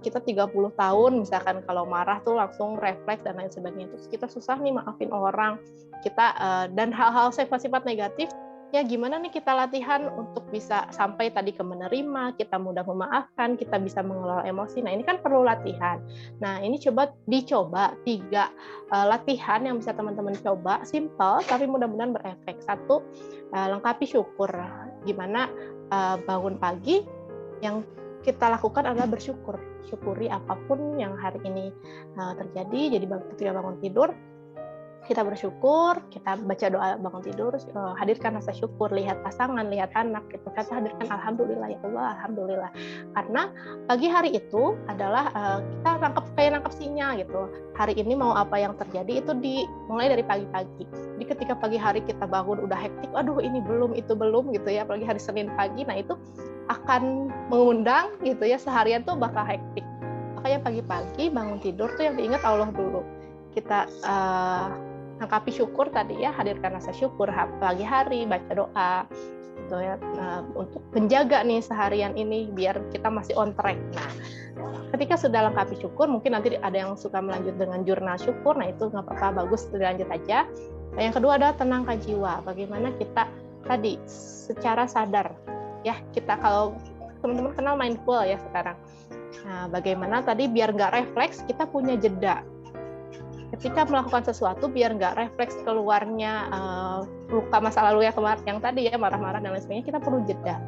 kita 30 tahun misalkan kalau marah tuh langsung refleks dan lain sebagainya, terus kita susah nih maafin orang, kita dan hal-hal sifat-sifat negatif, ya gimana nih kita latihan untuk bisa sampai tadi ke menerima, kita mudah memaafkan, kita bisa mengelola emosi. Nah ini kan perlu latihan. Nah ini dicoba 3 latihan yang bisa teman-teman coba, simple tapi mudah-mudahan berefek. 1, lengkapi syukur, gimana bangun pagi yang kita lakukan adalah bersyukur, syukuri apapun yang hari ini terjadi. Jadi ketika bangun tidur kita bersyukur, kita baca doa bangun tidur, hadirkan rasa syukur, lihat pasangan, lihat anak, gitu kan, hadirkan alhamdulillah ya Allah, alhamdulillah. Karena pagi hari itu adalah kita nangkep sinyal gitu. Hari ini mau apa yang terjadi itu mulai dari pagi-pagi. Jadi ketika pagi hari kita bangun udah hektik, aduh ini belum, itu belum gitu ya, apalagi hari Senin pagi, nah itu akan mengundang gitu ya, seharian tuh bakal hektik. Makanya pagi-pagi bangun tidur tuh yang diingat Allah dulu. Kita lengkapi syukur tadi ya, hadirkan rasa syukur pagi hari, baca doa gitu ya, untuk menjaga nih seharian ini biar kita masih on track. Nah, ketika sudah lengkapi syukur, mungkin nanti ada yang suka melanjut dengan jurnal syukur, nah itu nggak apa-apa, bagus, dilanjut aja. Nah, yang kedua adalah tenangkan jiwa, bagaimana kita tadi secara sadar ya, kita kalau teman-teman kenal mindful ya sekarang. Nah, bagaimana tadi biar nggak refleks, kita punya jeda. Ketika melakukan sesuatu biar nggak refleks keluarnya luka masa lalu ya kemarin yang tadi ya marah-marah dan lain sebagainya, kita perlu jeda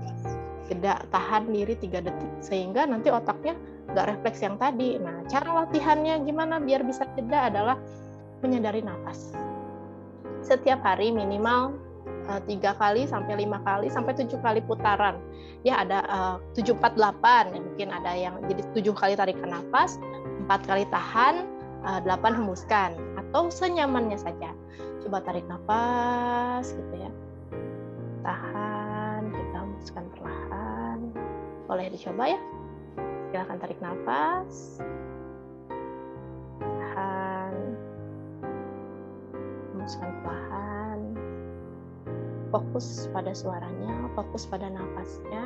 tahan diri 3 detik sehingga nanti otaknya nggak refleks yang tadi. Nah cara latihannya gimana biar bisa jeda adalah menyadari nafas setiap hari minimal 3 kali sampai 5 kali sampai 7 kali putaran ya, ada 7, 4, 8 ya, mungkin ada yang jadi 7 kali tarikan nafas, 4 kali tahan, 8 hembuskan atau senyamannya saja. Coba tarik nafas gitu ya, tahan, kita hembuskan perlahan. Boleh dicoba ya, silakan tarik nafas, tahan, hembuskan perlahan. Fokus pada suaranya, fokus pada nafasnya.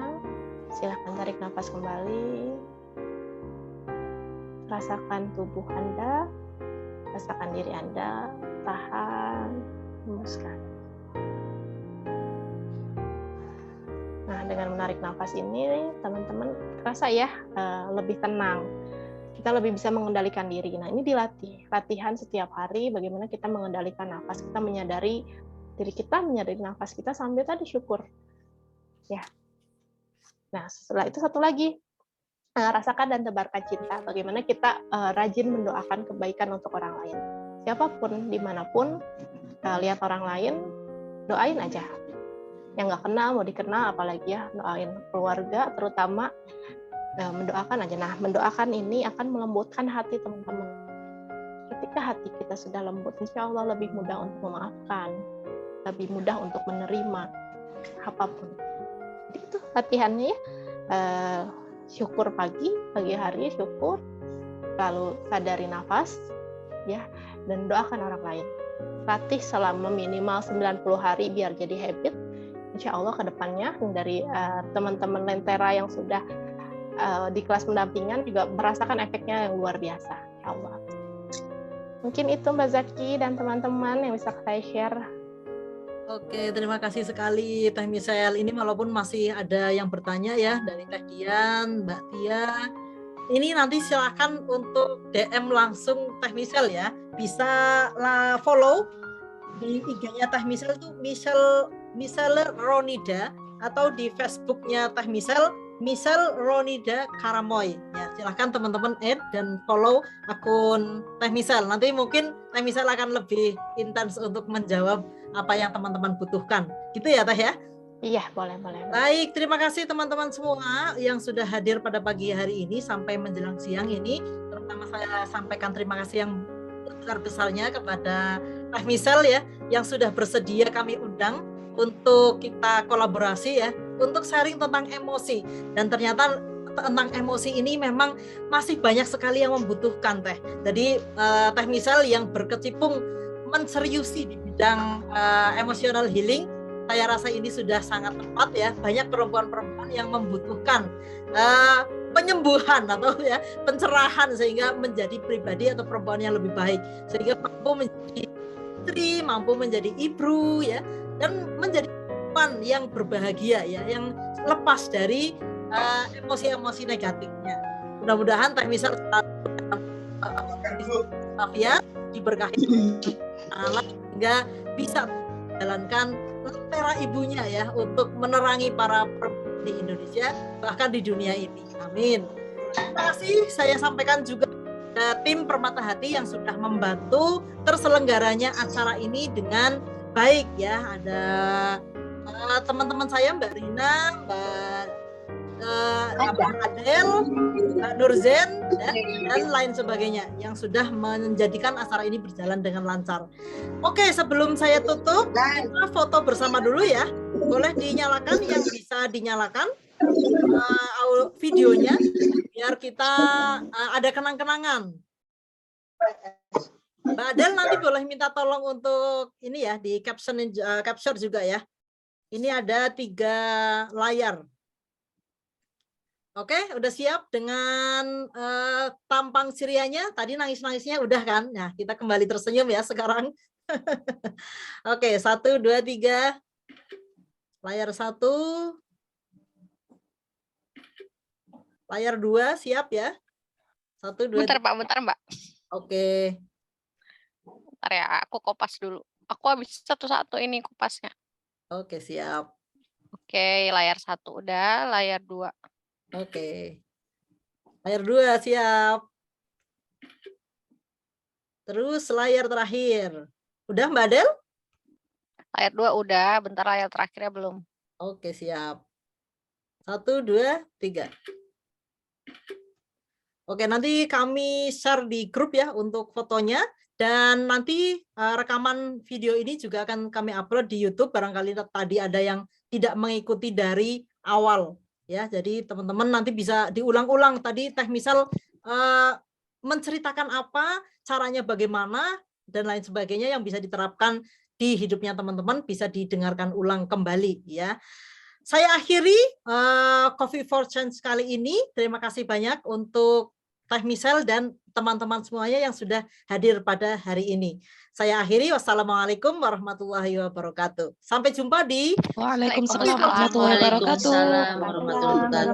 Silakan tarik nafas kembali. Rasakan tubuh Anda, rasakan diri Anda, tahan, hembuskan. Nah, dengan menarik nafas ini, teman-teman rasa ya lebih tenang. Kita lebih bisa mengendalikan diri. Nah, ini dilatih, latihan setiap hari bagaimana kita mengendalikan nafas, kita menyadari diri kita, menyadari nafas kita sambil tadi syukur. Ya. Nah, setelah itu satu lagi. Rasakan dan tebarkan cinta. Bagaimana kita rajin mendoakan kebaikan untuk orang lain. Siapapun, dimanapun, lihat orang lain, doain aja. Yang nggak kenal, mau dikenal, apalagi ya, doain keluarga, terutama mendoakan aja. Nah, mendoakan ini akan melembutkan hati teman-teman. Ketika hati kita sudah lembut, insya Allah lebih mudah untuk memaafkan, lebih mudah untuk menerima apapun. Jadi itu latihannya ya. Syukur pagi hari syukur, lalu sadari nafas ya, dan doakan orang lain. Latih selama minimal 90 hari biar jadi habit. Insya Allah ke depannya dari teman-teman Lentera yang sudah di kelas pendampingan juga merasakan efeknya yang luar biasa. Insya Allah. Mungkin itu Mbak Zaki dan teman-teman yang bisa saya share. Oke, terima kasih sekali Teh Michelle. Ini walaupun masih ada yang bertanya ya dari Teh Dian, Mbak Tia. Ini nanti silakan untuk DM langsung Teh Michelle ya. Bisa follow di IG-nya Teh Misel tuh Misel Ronida, atau di Facebook-nya Teh Misel Ronida Karamoy. Ya, silahkan teman-teman add dan follow akun Teh Misel. Nanti mungkin Teh Misel akan lebih intens untuk menjawab apa yang teman-teman butuhkan. Gitu ya Teh ya? Iya, boleh. Baik, terima kasih teman-teman semua yang sudah hadir pada pagi hari ini sampai menjelang siang ini. Terutama saya sampaikan terima kasih yang besar-besarnya kepada Teh Misel ya, yang sudah bersedia kami undang untuk kita kolaborasi ya, untuk sharing tentang emosi. Dan ternyata tentang emosi ini memang masih banyak sekali yang membutuhkan Teh. Jadi Teh Misel yang berkecimpung menseriusi di bidang emotional healing, saya rasa ini sudah sangat tepat ya. Banyak perempuan-perempuan yang membutuhkan penyembuhan atau ya pencerahan sehingga menjadi pribadi atau perempuan yang lebih baik, sehingga mampu menjadi istri, mampu menjadi ibu ya, dan menjadi perempuan yang berbahagia ya, yang lepas dari emosi-emosi negatifnya. Mudah-mudahan Teh Misel Safia diberkahi Allah sehingga bisa menjalankan lentera ibunya ya untuk menerangi para perempuan di Indonesia bahkan di dunia ini. Amin. Terima kasih saya sampaikan juga ke tim Permata Hati yang sudah membantu terselenggaranya acara ini dengan baik ya. Ada teman-teman saya Mbak Rina, Mbak Adel, Mbak Nurzen ya, dan lain sebagainya yang sudah menjadikan acara ini berjalan dengan lancar. Oke, sebelum saya tutup, kita foto bersama dulu ya. Boleh dinyalakan yang bisa dinyalakan videonya biar kita ada kenang-kenangan. Mbak Adel nanti boleh minta tolong untuk ini ya, di capture juga ya. Ini ada 3 layar. Oke, udah siap dengan tampang Sirianya? Tadi nangis-nangisnya udah kan? Nah, kita kembali tersenyum ya sekarang. Oke, 1, 2, 3. Layar 1. Layar 2, siap ya? 1, 2, Bentar Mbak. Oke. Bentar ya, aku kopas dulu. Aku habis satu-satu ini kopasnya. Oke, siap. Oke, layar 1 udah, layar 2. Oke. Layar 2 siap. Terus layar terakhir. Udah Mbak Adel? Layar 2 udah, bentar layar terakhirnya belum. Oke, siap. 1, 2, 3. Oke, nanti kami share di grup ya untuk fotonya. Dan nanti rekaman video ini juga akan kami upload di YouTube. Barangkali tadi ada yang tidak mengikuti dari awal. Ya, jadi teman-teman nanti bisa diulang-ulang tadi Teh Misel menceritakan apa, caranya bagaimana, dan lain sebagainya yang bisa diterapkan di hidupnya teman-teman, bisa didengarkan ulang kembali ya. Saya akhiri Coffee for Change kali ini. Terima kasih banyak untuk Teh Misel dan teman-teman semuanya yang sudah hadir pada hari ini. Saya akhiri, wassalamualaikum warahmatullahi wabarakatuh. Sampai jumpa di Waalaikumsalam warahmatullahi wabarakatuh.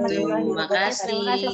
Terima kasih.